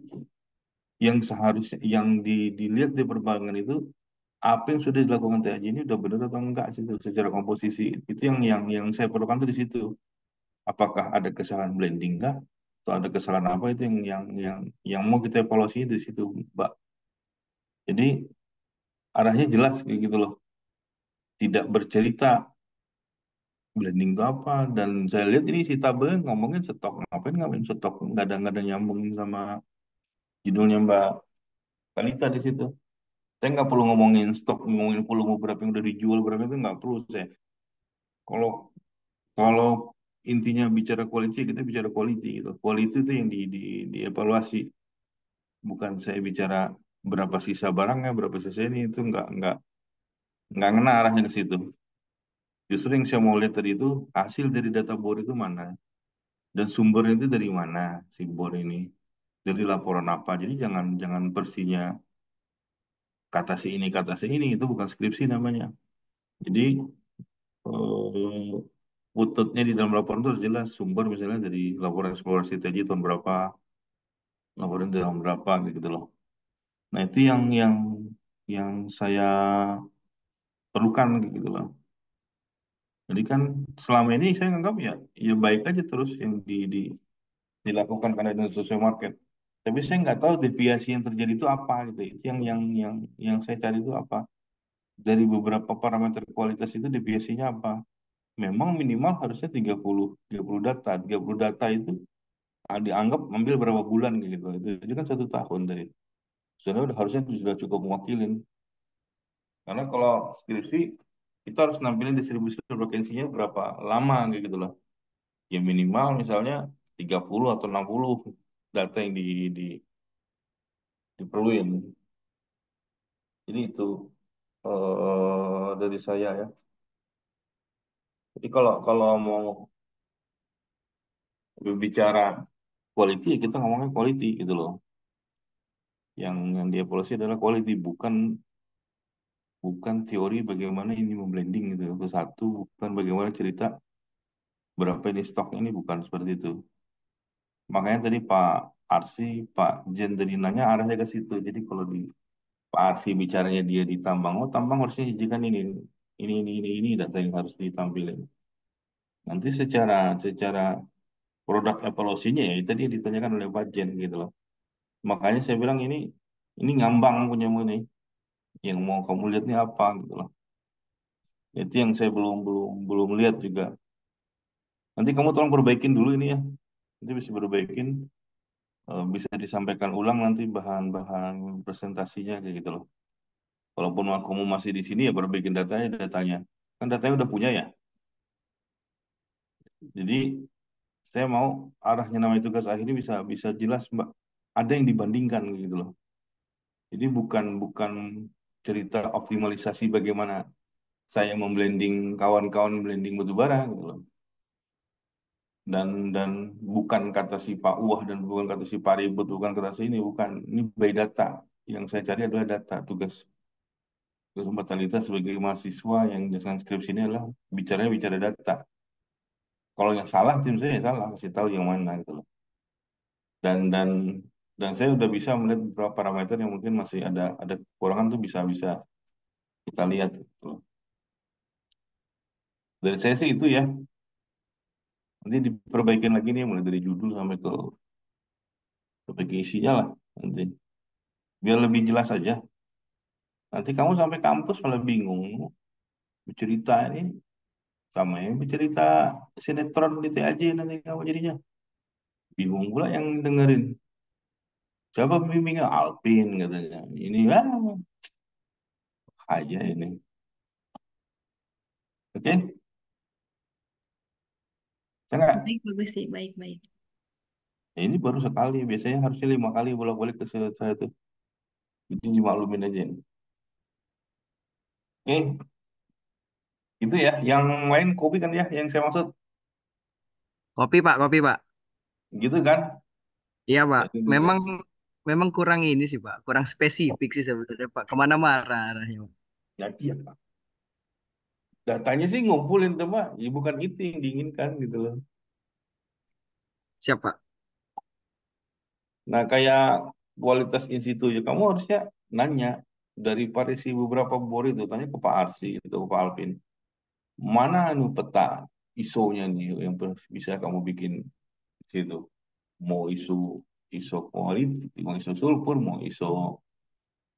Speaker 4: yang seharusnya yang dilihat di perbankan itu apa yang sudah dilakukan TAJ ini udah benar atau enggak sih itu secara komposisi. Itu yang saya perlukan tuh di situ. Apakah ada kesalahan blending kah atau ada kesalahan apa itu yang mau kita evaluasi di situ, Mbak. Jadi arahnya jelas kayak gitu loh. Tidak bercerita blending itu apa, dan saya lihat ini si Tabe ngomongin stok, ngapain stok, nggak ada nyambung sama judulnya Mbak Kalita di situ. Saya nggak perlu ngomongin stok, ngomongin volume berapa yang udah dijual berapa itu nggak perlu saya. Kalau kalau intinya bicara quality, kita bicara quality gitu. Quality itu yang dievaluasi, bukan saya bicara berapa sisa barangnya, berapa sisa ini itu nggak ngena arahnya ke situ. Justru yang saya mau lihat tadi itu hasil dari data bor itu mana dan sumbernya itu dari mana si bor ini, dari laporan apa. Jadi jangan jangan versinya kata si ini itu bukan skripsi namanya. Jadi pututnya di dalam laporan itu harus jelas sumber misalnya dari laporan eksplorasi TJ tahun berapa, laporan tahun berapa gitu loh. Nah, itu yang saya perlukan gitu loh. Jadi kan selama ini saya anggap ya ya baik aja terus yang dilakukan karena itu sesuai market. Tapi saya nggak tahu deviasi yang terjadi itu apa gitu. Itu yang saya cari itu apa. Dari beberapa parameter kualitas itu deviasinya apa. Memang minimal harusnya 30 data. 30 data itu dianggap ambil berapa bulan gitu. Itu kan 1 tahun dari. Sudah harusnya sudah cukup mewakilin. Karena kalau skripsi kita harus nampilin distribusi frekuensinya berapa lama kayak gitu loh. Ya minimal misalnya 30 atau 60 data yang di, diperluin. Jadi itu dari saya ya. Jadi kalau kalau mau berbicara quality ya kita ngomongin quality gitu loh. Yang dievaluasi adalah quality, bukan bukan teori bagaimana ini memblending gitu. Untuk satu, bukan bagaimana cerita berapa ini stok ini, bukan seperti itu. Makanya tadi Pak Arsi, Pak Jen tadi nanya arahnya ke situ. Jadi kalau di Pak Arsi bicaranya dia di tambang, oh tambang harusnya izinkan ini data yang harus ditampilkan. Nanti secara secara produk evaluasinya ya itu tadi yang ditanyakan oleh Pak Jen gitu loh. Makanya saya bilang ini ngambang punyamu nih. Yang mau kamu lihat nih apa gitu loh. Itu yang saya belum belum belum lihat juga. Nanti kamu tolong perbaikin dulu ini ya. Nanti bisa perbaikin, bisa disampaikan ulang nanti bahan-bahan presentasinya kayak gitu loh. Walaupun kamu masih di sini ya perbaikin datanya. Kan datanya udah punya ya. Jadi saya mau arahnya namanya tugas akhir ini bisa bisa jelas Mbak. Ada yang dibandingkan gitu loh. Jadi bukan bukan cerita optimalisasi bagaimana saya memblending kawan-kawan blending batu bara gitu loh. Dan bukan kata si Pak Uwah dan bukan kata si Pak Ribut, bukan kata si ini, bukan. Ini by data. Yang saya cari adalah data tugas. Kesempatan kita sebagai mahasiswa yang dengan skripsi ini adalah bicara data. Kalau yang salah tim saya yang salah, kasih tahu yang mana gitu loh. Dan dan dan saya udah bisa melihat beberapa parameter yang mungkin masih ada kekurangan tuh bisa bisa kita lihat gitu loh. Dari saya sih itu ya. Nanti diperbaikin lagi nih mulai dari judul sampai ke isinya lah nanti. Biar lebih jelas aja. Nanti kamu sampai kampus malah bingung bercerita ini sama yang bercerita sinetron di TAJ nanti kamu jadinya bingung pula yang dengerin. Siapa pembimbingnya? Alvin katanya. Ini aja ini. Oke, saya nggak.
Speaker 3: Baik, bagus sih. Baik, baik.
Speaker 4: Ini baru sekali. Biasanya harusnya 5 kali bolak-balik ke saya tuh. Itu dimaklumin aja ini. Oke, itu ya. Yang lain kopi kan ya, yang saya maksud.
Speaker 5: Kopi Pak.
Speaker 4: Gitu kan?
Speaker 5: Iya Pak.
Speaker 4: Jadi dia,
Speaker 5: Memang memang kurang ini sih Pak, kurang spesifik sih sebenarnya Pak. Kemana-mana arahnya Pak.
Speaker 4: jadi ya Pak. Datanya sih ngumpulin tuh Pak. Ya, bukan itu yang diinginkan gitu loh.
Speaker 5: Siapa?
Speaker 4: Nah, kayak kualitas institut ya, kamu harusnya nanya daripada si beberapa bor itu, tanya ke Pak Arsi atau ke Pak Alvin. Mana anu peta ISO-nya nih yang bisa kamu bikin di situ. Mau ISO quality, mau ISO sulfur, mau ISO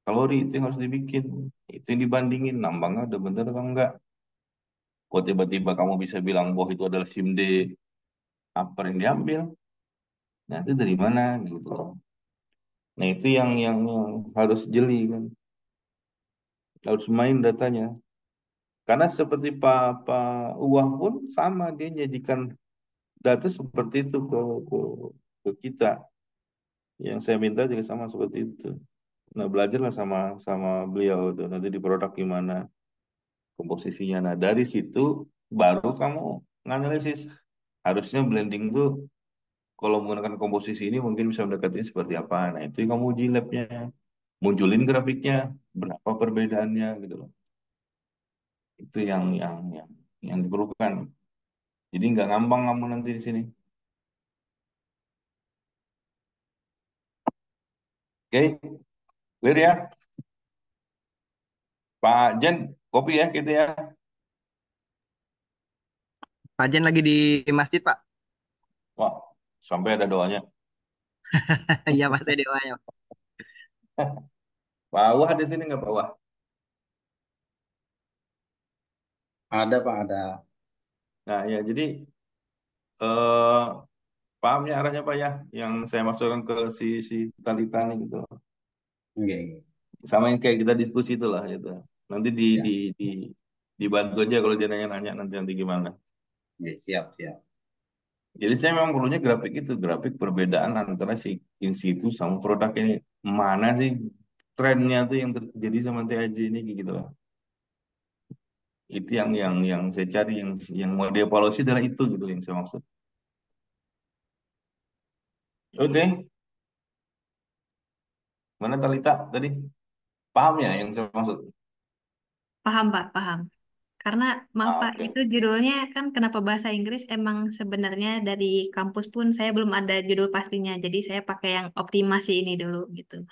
Speaker 4: kalori itu yang harus dibikin. Itu yang dibandingin nambangnya udah bener atau enggak. Kok tiba-tiba kamu bisa bilang bahwa itu adalah SIMD apa yang diambil? Nah, itu dari mana gitu loh. Nah, itu yang harus jeli kan. Harus main datanya. Karena seperti Pak Uwah pun sama dia nyajikan data seperti itu ke kita. Yang saya minta juga sama seperti itu. Nah, belajarlah sama sama beliau tuh nanti di produk gimana komposisinya. Nah, dari situ baru kamu nganalisis. Harusnya blending tuh kalau menggunakan komposisi ini mungkin bisa mendekati seperti apa. Nah, itu yang kamu uji labnya. Munculin grafiknya, berapa perbedaannya gitu loh. Itu yang diperlukan. Jadi nggak ngambang kamu nanti di sini. Oke, clear ya. Pak Jen, kopi ya gitu ya.
Speaker 5: Pak Jen lagi di masjid Pak.
Speaker 4: Wah, sampai ada doanya.
Speaker 5: Iya Pak, saya doanya.
Speaker 4: Pak Wah di sini nggak Pak Wah?
Speaker 7: Ada Pak, ada.
Speaker 4: Nah ya jadi eh paham ya arahnya Pak ya, yang saya masukkan ke si Talita nih gitu.
Speaker 7: Oke,
Speaker 4: Sama yang kayak kita diskusi itulah gitu. Nanti
Speaker 7: ya.
Speaker 4: di dibantu aja kalau dia nanya-nanya nanti gimana.
Speaker 7: Oke, siap, siap.
Speaker 4: Jadi saya memang perlunya grafik itu, grafik perbedaan antara si in situ sama produk ini. Mana sih trennya tuh yang terjadi sama TAJ ini gitu lah. Itu yang saya cari, yang mau dievaluasi adalah itu gitu yang saya maksud. Oke, mana Talita tadi? Paham ya yang saya maksud?
Speaker 3: Paham, Pak, paham. Karena maaf
Speaker 4: Ah,
Speaker 3: Pak,
Speaker 4: oke.
Speaker 3: itu judulnya kan kenapa bahasa Inggris emang sebenarnya dari kampus pun saya belum ada judul pastinya. Jadi saya pakai yang optimasi ini dulu gitu.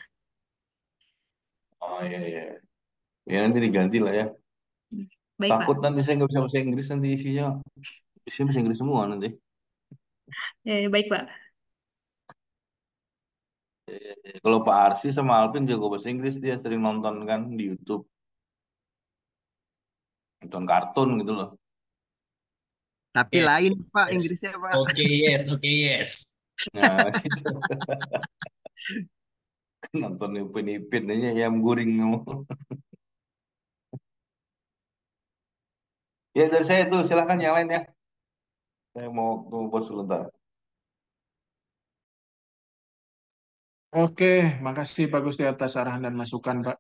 Speaker 4: Oh iya iya. Ya nanti diganti lah ya.
Speaker 3: Baik
Speaker 4: Takut
Speaker 3: Pak.
Speaker 4: nanti saya nggak bisa bahasa Inggris nanti isinya bahasa Inggris semua nanti.
Speaker 3: Baik Pak.
Speaker 4: Kalau Pak Arsi sama Alvin jago bahasa Inggris dia sering nonton kan di YouTube, nonton kartun gitu loh.
Speaker 5: Tapi
Speaker 2: Yes,
Speaker 5: lain Pak
Speaker 2: yes.
Speaker 5: Inggrisnya Pak.
Speaker 2: Oke, yes, oke, yes.
Speaker 4: Nah, gitu. Nonton Upin Ipin aja yang guring kamu. Ya dari saya itu silahkan yang lain ya. Saya mau ke bos sebentar.
Speaker 1: Oke, makasih Pak Gusti atas arahan dan masukan Pak.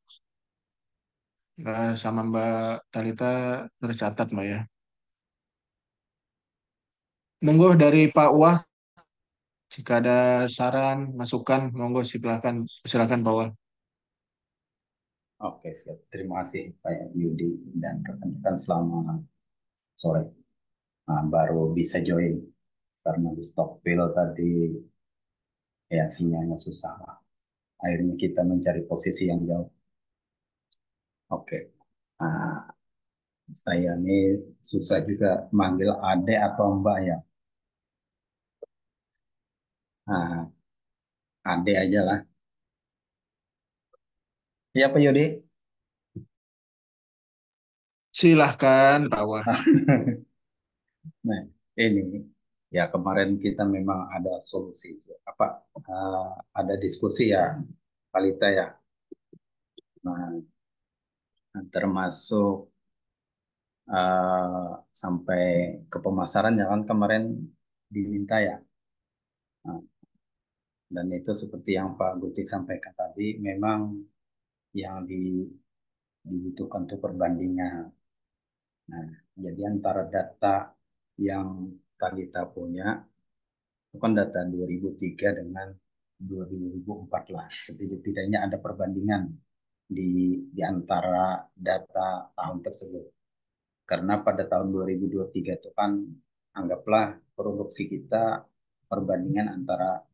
Speaker 1: Sama Mbak Talita tercatat Mbak ya. Monggo dari Pak Wah, jika ada saran, masukan, monggo silakan, silakan Pak Wah.
Speaker 7: Oke, siap. Terima kasih Pak Yudi dan rekan-rekan selama sore. Nah, baru bisa join karena di Stockville tadi ya sinyalnya susah lah. Akhirnya kita mencari posisi yang jauh. Oke. Nah, saya nih susah juga manggil ade atau mbak ya. Nah, ade aja lah. Iya Pak Yudi?
Speaker 1: Silahkan, Pak Wah.
Speaker 7: Nah, ini ya kemarin kita memang ada solusi apa ada diskusi ya Kalita ya. Nah, termasuk sampai ke pemasaran ya kan kemarin diminta ya. Nah, dan itu seperti yang Pak Gusti sampaikan tadi memang yang dibutuhkan untuk perbandingan. Nah, jadi antara data yang Kalita punya itu kan data 2003 dengan 2014. Setidaknya ada perbandingan di antara data tahun tersebut. Karena pada tahun 2023 itu kan anggaplah produksi kita perbandingan antara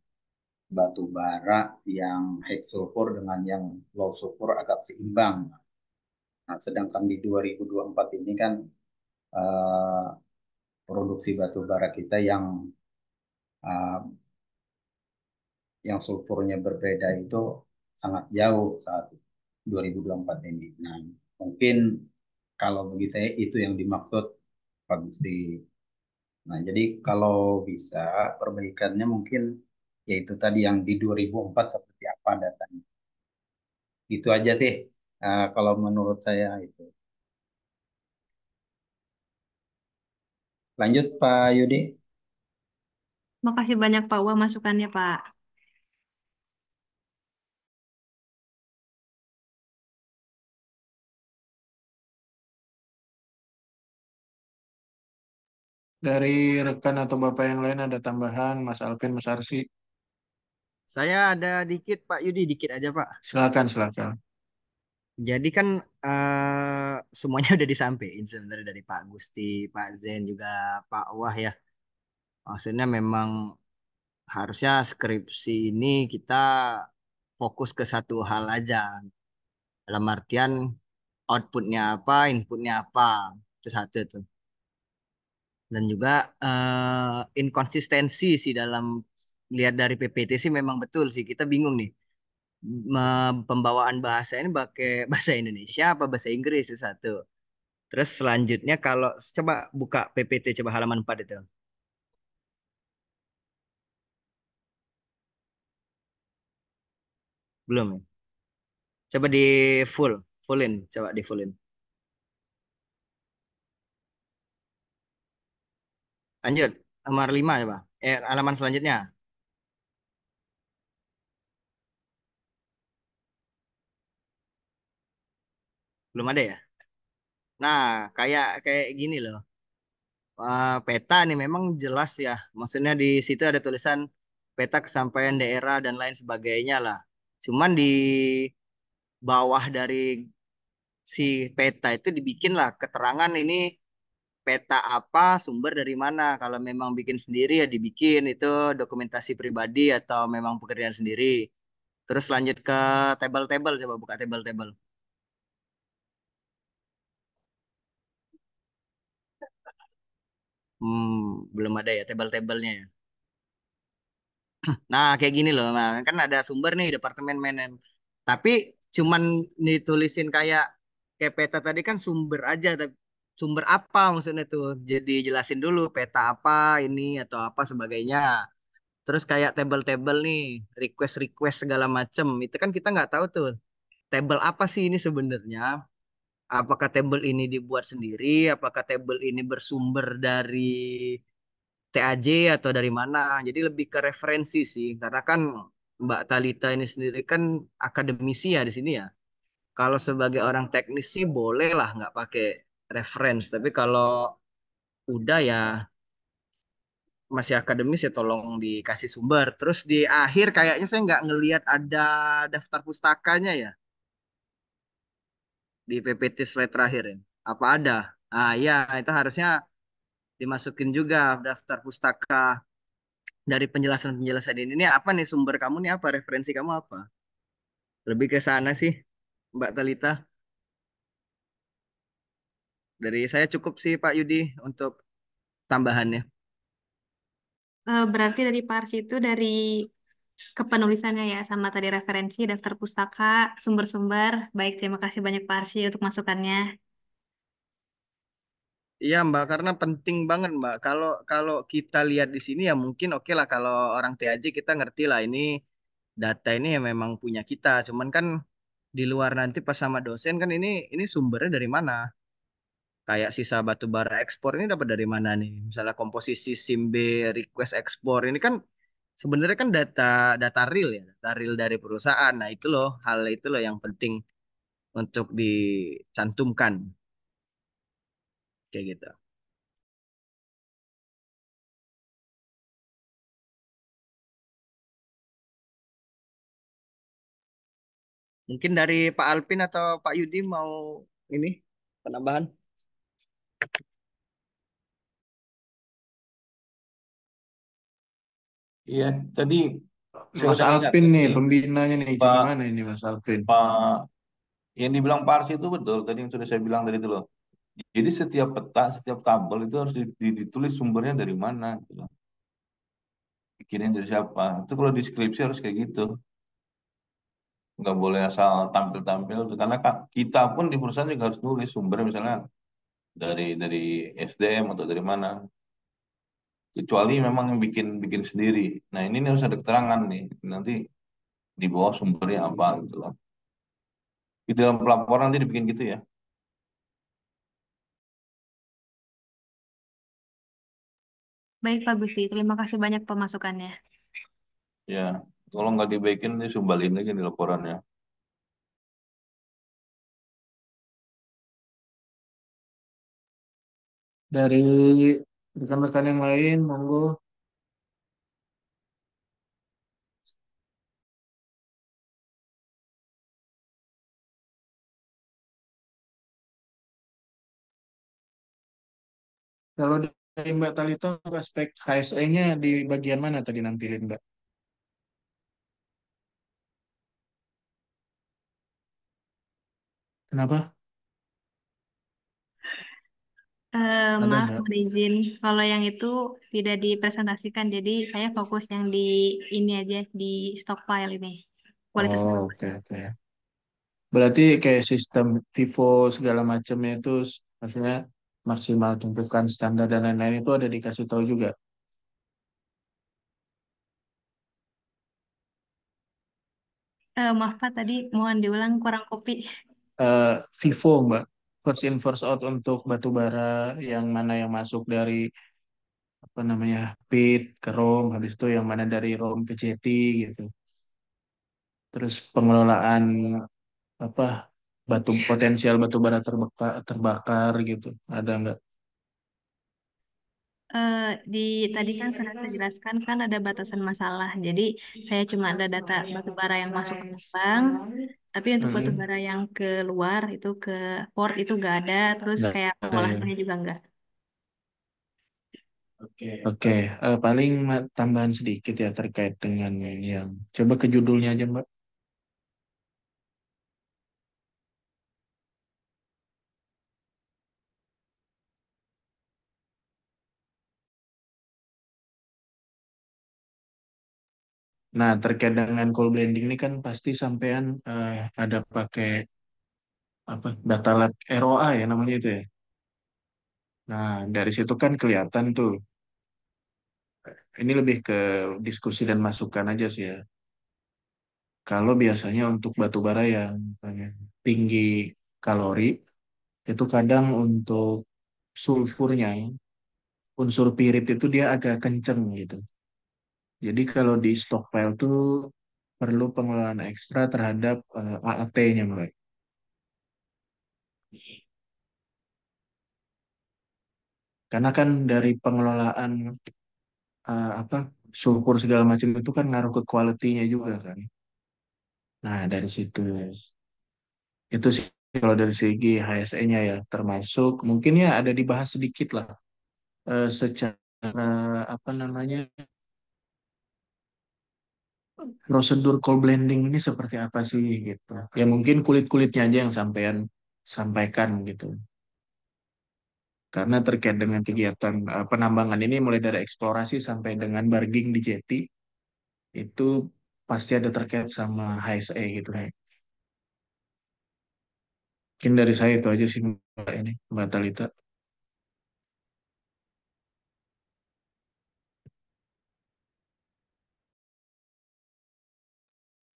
Speaker 7: batu bara yang high sulfur dengan yang low sulfur agak seimbang. Nah, sedangkan di 2024 ini kan eh, produksi batu bara kita eh, yang sulfurnya berbeda itu sangat jauh saat 2024 ini. Nah, mungkin kalau bagi saya itu yang dimaksud Pak Gusti. Nah, jadi kalau bisa perbaikannya mungkin yaitu tadi yang di 2004 seperti apa datanya. Itu aja deh. Kalau menurut saya itu. Lanjut Pak Yudi.
Speaker 3: Makasih banyak Pak Wah masukannya Pak.
Speaker 1: Dari rekan atau Bapak yang lain ada tambahan, Mas Alvin, Mas Arsi?
Speaker 5: Saya ada dikit Pak Yudi, dikit aja Pak.
Speaker 1: Silakan, silakan.
Speaker 5: Jadi kan semuanya udah disampaikan sebenarnya dari Pak Gusti, Pak Zen juga Pak Wah ya. Maksudnya memang harusnya skripsi ini kita fokus ke satu hal aja. Dalam artian outputnya apa, inputnya apa. Itu satu tuh. Dan juga inkonsistensi sih dalam lihat dari PPT sih memang betul sih. Kita bingung nih. Pembawaan bahasa ini pakai bahasa Indonesia apa bahasa Inggris itu satu. Terus selanjutnya kalau coba buka PPT coba halaman 4 itu. Belum ya? Coba di fullin, coba di fullin. Lanjut, nomor 5 coba. Halaman selanjutnya. Belum ada ya? Nah, kayak kayak gini loh. Peta nih memang jelas ya. Maksudnya di situ ada tulisan peta kesampaian daerah dan lain sebagainya lah. Cuman di bawah dari si peta itu dibikin lah keterangan ini peta apa, sumber dari mana. Kalau memang bikin sendiri ya dibikin itu dokumentasi pribadi atau memang pekerjaan sendiri. Terus lanjut ke table-table, coba buka table-table. Belum ada ya table-tablenya ya. Nah, kayak gini loh. Nah, kan ada sumber nih Departemen Manajemen. Tapi cuman ditulisin kayak peta tadi kan sumber aja, tapi sumber apa maksudnya tuh? Jadi jelasin dulu peta apa ini atau apa sebagainya. Terus kayak table-table nih, request-request segala macem. Itu kan kita nggak tahu tuh. Table apa sih ini sebenarnya? Apakah table ini dibuat sendiri? Apakah table ini bersumber dari TAJ atau dari mana? Jadi lebih ke referensi sih. Karena kan Mbak Talita ini sendiri kan akademisi ya di sini ya. Kalau sebagai orang teknis sih boleh lah nggak pakai reference. Tapi kalau udah ya masih akademis ya tolong dikasih sumber. Terus di akhir kayaknya saya nggak ngelihat ada daftar pustakanya ya. di PPT slide terakhir ya. Apa ada? Ah ya, itu harusnya dimasukin juga daftar pustaka dari penjelasan-penjelasan ini. Ini apa nih sumber kamu nih apa? Referensi kamu apa? Lebih ke sana sih, Mbak Talita. Dari saya cukup sih Pak Yudi untuk tambahannya.
Speaker 3: Berarti dari Parsi itu dari kepenulisannya ya, sama tadi referensi, daftar pustaka, sumber-sumber. Baik, terima kasih banyak Parsi untuk masukannya.
Speaker 5: Iya Mbak, karena penting banget Mbak. Kalau kalau kita lihat di sini ya mungkin oke lah kalau orang TAJ kita ngerti lah ini data ini ya memang punya kita. Cuman kan di luar nanti pas sama dosen kan ini sumbernya dari mana? Kayak sisa batu bara ekspor ini dapat dari mana nih? Misalnya komposisi SIMB request ekspor ini kan sebenarnya kan data data real ya, data real dari perusahaan. Nah, itu loh hal itu loh yang penting untuk dicantumkan kayak gitu. Mungkin dari Pak Alpin atau Pak Yudi mau ini penambahan?
Speaker 4: Iya, tadi saya
Speaker 1: Mas
Speaker 4: udah
Speaker 1: Alpin
Speaker 4: ngingatin
Speaker 1: nih,
Speaker 4: nih,
Speaker 1: pembinanya nih,
Speaker 4: Pak
Speaker 1: gimana ini Mas Alpin?
Speaker 4: Pak yang dibilang Parsi itu betul. Tadi yang sudah saya bilang tadi itu loh. Jadi setiap peta, setiap tabel itu harus ditulis sumbernya dari mana, gitu loh. Bikinnya dari siapa? Itu kalau di skripsi harus kayak gitu. Nggak boleh asal tampil-tampil tuh. Karena kita pun di perusahaan juga harus nulis sumbernya misalnya dari SDM atau dari mana. Kecuali memang yang bikin bikin sendiri. Nah ini nih harus ada keterangan nih. Nanti di bawah sumbernya apa gitu loh. Di dalam pelaporan nanti dibikin gitu ya.
Speaker 3: Baik, Pak Gusti. Terima kasih banyak pemasukannya.
Speaker 4: Ya, kalau nggak dibaikin ini sumbalin lagi di laporannya.
Speaker 1: Dari rekan-rekan yang lain, monggo. Kalau dari Mbak Talita, aspek HSE-nya di bagian mana tadi nampilin Mbak? Kenapa? Ada
Speaker 3: Maaf,
Speaker 1: nggak?
Speaker 3: mohon izin. Kalau yang itu tidak dipresentasikan, jadi saya fokus yang di ini aja, di stockpile ini. Kualitas
Speaker 1: Oh,
Speaker 3: barang.
Speaker 1: oke, oke. Berarti kayak sistem FIFO segala macamnya itu maksudnya maksimal tumpukan standar dan lain-lain itu ada dikasih tahu juga.
Speaker 3: Maaf Pak, tadi mohon diulang kurang kopi.
Speaker 1: FIFO Mbak, first in first out untuk batu bara yang mana yang masuk dari apa namanya pit ke ROM, habis itu yang mana dari ROM ke CT gitu. Terus pengelolaan apa potensial batu bara terbakar gitu. Ada nggak?
Speaker 3: Eh, di tadi kan sudah saya jelaskan kan ada batasan masalah. Jadi saya cuma ada data batu bara yang masuk ke tambang, tapi untuk batu
Speaker 1: Mm-mm.
Speaker 3: bara yang keluar itu ke port itu nggak ada. Terus
Speaker 1: Nggak
Speaker 3: kayak
Speaker 1: ada ya.
Speaker 3: pengolahannya juga nggak.
Speaker 1: Oke, paling tambahan sedikit ya terkait dengan yang coba ke judulnya aja Mbak. Nah, terkait dengan cold blending ini kan pasti sampean ada pakai apa data lab ROA ya namanya itu ya. Nah, dari situ kan kelihatan tuh. Ini lebih ke diskusi dan masukan aja sih ya. Kalau biasanya untuk batu bara yang tinggi kalori, itu kadang untuk sulfurnya, unsur pirit itu dia agak kenceng gitu. Jadi kalau di stockpile tuh perlu pengelolaan ekstra terhadap AAT-nya, Mbak. Karena kan dari pengelolaan apa sulfur segala macam itu kan ngaruh ke quality-nya juga kan. Nah, dari situ itu sih kalau dari segi HSE-nya ya, termasuk mungkin ya ada dibahas sedikit lah secara apa namanya prosedur call blending ini seperti apa sih gitu. Ya mungkin kulit-kulitnya aja yang sampean sampaikan gitu. Karena terkait dengan kegiatan penambangan ini mulai dari eksplorasi sampai dengan barging di jeti itu pasti ada terkait sama HSE gitu ya. Mungkin dari saya itu aja sih Mbak Talita.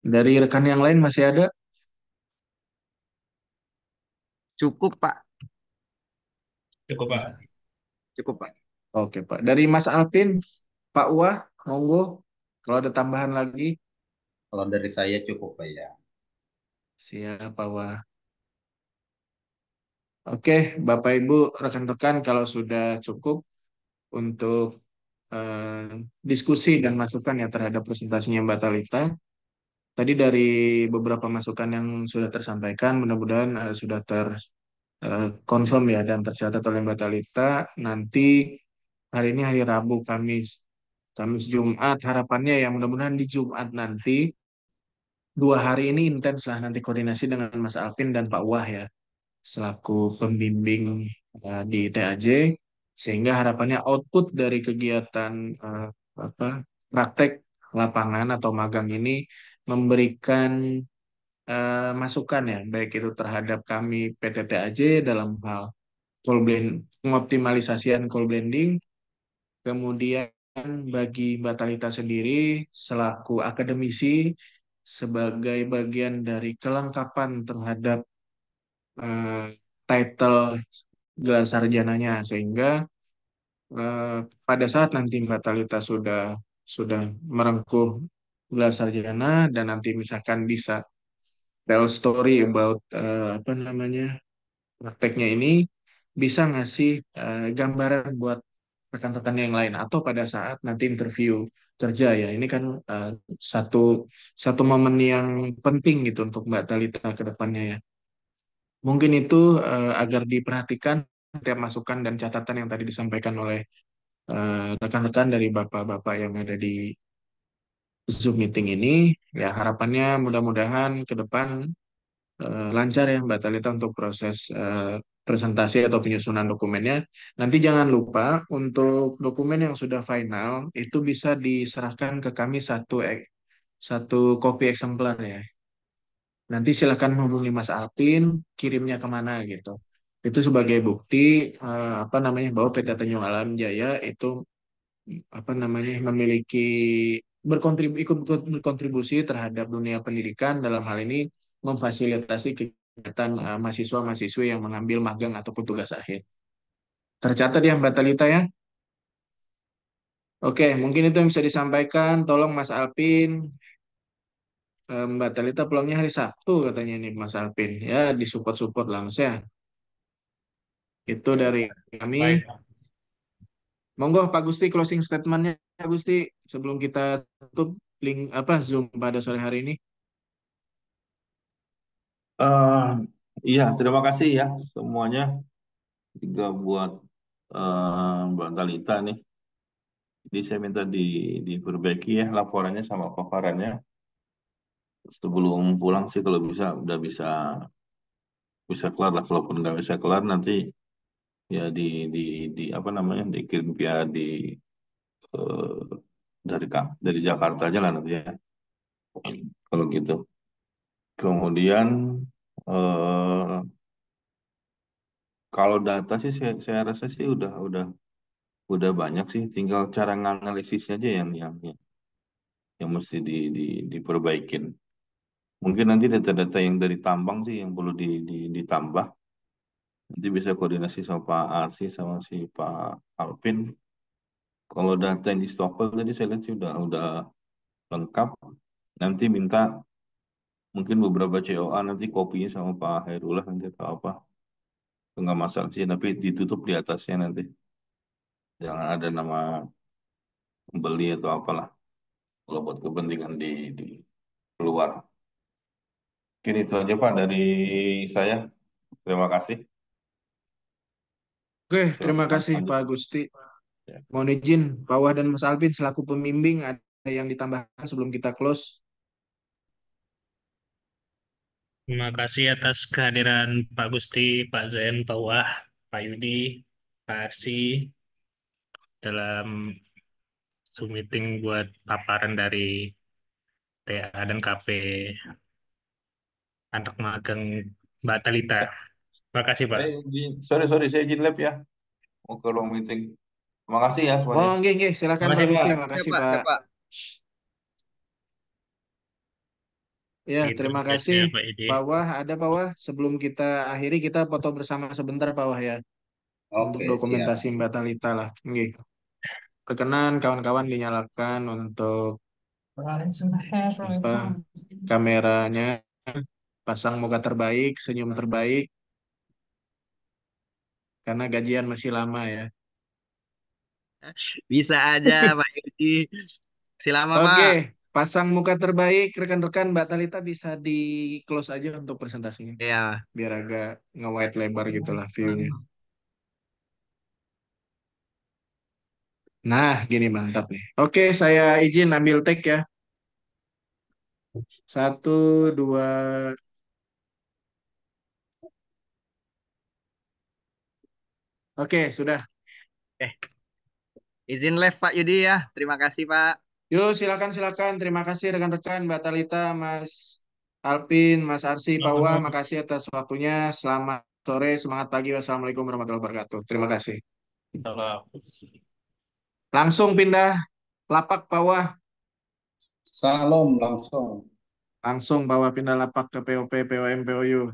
Speaker 1: Dari rekan yang lain masih ada?
Speaker 5: Cukup, Pak.
Speaker 2: Cukup, Pak.
Speaker 5: Cukup, Pak.
Speaker 1: Oke Pak. Dari Mas Alvin, Pak Wah, monggo. Kalau ada tambahan lagi,
Speaker 7: Kalau dari saya cukup Pak ya.
Speaker 1: siap Pak Wah. Oke, Bapak Ibu, rekan-rekan kalau sudah cukup untuk diskusi dan masukan ya terhadap presentasinya Mbak Talita. Tadi dari beberapa masukan yang sudah tersampaikan, mudah-mudahan sudah terkonfirm ya dan tercatat oleh Mbak Talita. Nanti hari ini hari Rabu, Kamis Jumat, harapannya ya mudah-mudahan di Jumat nanti 2 hari ini intens lah nanti koordinasi dengan Mas Alvin dan Pak Wah ya selaku pembimbing di TAJ sehingga harapannya output dari kegiatan apa praktek lapangan atau magang ini memberikan masukan ya baik itu terhadap kami PT TAJ dalam hal call blend pengoptimalisasian call blending. Kemudian bagi Mbak Talita sendiri selaku akademisi sebagai bagian dari kelengkapan terhadap eh, title gelar sarjananya sehingga eh, pada saat nanti Mbak Talita sudah merengkuh gelar sarjana dan nanti misalkan bisa tell story about apa namanya prakteknya ini bisa ngasih gambaran buat rekan-rekan yang lain atau pada saat nanti interview kerja ya ini kan satu satu momen yang penting gitu untuk Mbak Talita ke depannya ya mungkin itu agar diperhatikan setiap masukan dan catatan yang tadi disampaikan oleh rekan-rekan dari bapak-bapak yang ada di Zoom meeting ini ya harapannya mudah-mudahan ke depan lancar ya Mbak Talita untuk proses presentasi atau penyusunan dokumennya. Nanti jangan lupa untuk dokumen yang sudah final itu bisa diserahkan ke kami satu kopi eksemplar ya. Nanti silakan hubungi Mas Alpin, kirimnya kemana gitu. Itu sebagai bukti apa namanya bahwa PT Tanjung Alam Jaya itu apa namanya memiliki ikut berkontribusi terhadap dunia pendidikan dalam hal ini memfasilitasi kegiatan mahasiswa-mahasiswi yang mengambil magang ataupun tugas akhir. Tercatat ya Mbak Talita ya. Oke, mungkin itu yang bisa disampaikan. Tolong Mas Alpin, Mbak Talita pulangnya hari Sabtu katanya nih Mas Alpin. Ya, disupport-support lah Mas ya. Itu dari kami.
Speaker 2: Baik, Pak.
Speaker 1: Monggo Pak Gusti closing statementnya Pak Gusti sebelum kita tutup link apa Zoom pada sore hari ini.
Speaker 4: Eh, iya, terima kasih ya semuanya juga buat Mbak Talita nih. Jadi saya minta diperbaiki ya laporannya sama paparannya. Sebelum pulang sih kalau bisa udah bisa kelar lah. Kalaupun nggak bisa kelar nanti ya di apa namanya dikirim via eh, dari Jakarta aja lah nanti ya. Kalau gitu. Kemudian eh, kalau data sih saya rasa sih udah banyak sih. Tinggal cara nganalisisnya aja yang mesti diperbaikin. Mungkin nanti data-data yang dari tambang sih yang perlu ditambah. Nanti bisa koordinasi sama Pak Arsi sama si Pak Alvin. Kalau data yang di Stockpile tadi saya lihat sih udah lengkap. Nanti minta mungkin beberapa COA nanti kopinya sama Pak Hairullah nanti atau apa. Itu nggak masalah sih, tapi ditutup di atasnya nanti. Jangan ada nama pembeli atau apalah. Kalau buat kepentingan di luar. Mungkin itu aja Pak dari saya. Terima kasih.
Speaker 1: Oke, terima
Speaker 4: Silakan
Speaker 1: kasih
Speaker 4: lanjut.
Speaker 1: Pak Gusti.
Speaker 4: Ya.
Speaker 1: Mohon izin, Pak Wah dan Mas Alvin selaku pembimbing ada yang ditambahkan sebelum kita close?
Speaker 2: Terima kasih atas kehadiran Pak Gusti, Pak Zen, Pak Wah, Pak Yudi, Pak Arsi dalam Zoom meeting buat paparan dari TA dan KP anak magang Mbak Talita. Terima kasih, Pak.
Speaker 4: Sorry, saya izin lab ya. Mau ke ruang meeting. Terima kasih ya semuanya.
Speaker 1: Oh, nggih, silakan
Speaker 2: Terima
Speaker 1: Pak
Speaker 2: kasih,
Speaker 1: Gusti.
Speaker 2: Pak.
Speaker 1: Makasih
Speaker 5: Siapa?
Speaker 1: Pak.
Speaker 5: Siapa?
Speaker 1: Ya,
Speaker 2: Gitu
Speaker 1: terima kasih
Speaker 2: biasanya Pak Yudi.
Speaker 1: Pak Wah. Ada Pak Wah. Sebelum kita akhiri, kita foto bersama sebentar Pak Wah ya. Untuk
Speaker 7: Oke, siap.
Speaker 1: dokumentasi Mbak Talita lah. Nggih. Perkenan kawan-kawan dinyalakan untuk apa, kameranya. Pasang muka terbaik, senyum terbaik. Karena gajian masih lama ya.
Speaker 5: Bisa aja Pak Yudi. Silakan
Speaker 1: Oke,
Speaker 5: Pak.
Speaker 1: pasang muka terbaik. Rekan-rekan Mbak Talita bisa di close aja untuk presentasinya.
Speaker 5: Ya.
Speaker 1: Biar agak nge-wide lebar gitu lah view-nya. Nah, gini mantap nih. Oke, saya izin ambil take ya. 1, 2. Oke, sudah.
Speaker 5: Eh, izin live Pak Yudi ya. Terima kasih Pak.
Speaker 1: Yuk, silakan. Terima kasih rekan-rekan Mbak Talita, Mas Alpin, Mas Arsi, Pak Wah. Makasih atas waktunya. Selamat sore, semangat pagi. Wassalamualaikum warahmatullahi wabarakatuh. Terima kasih.
Speaker 2: Salam.
Speaker 1: Langsung pindah lapak Pak Wah.
Speaker 7: Salam langsung.
Speaker 1: Langsung bawa pindah lapak ke POP, POM, POU.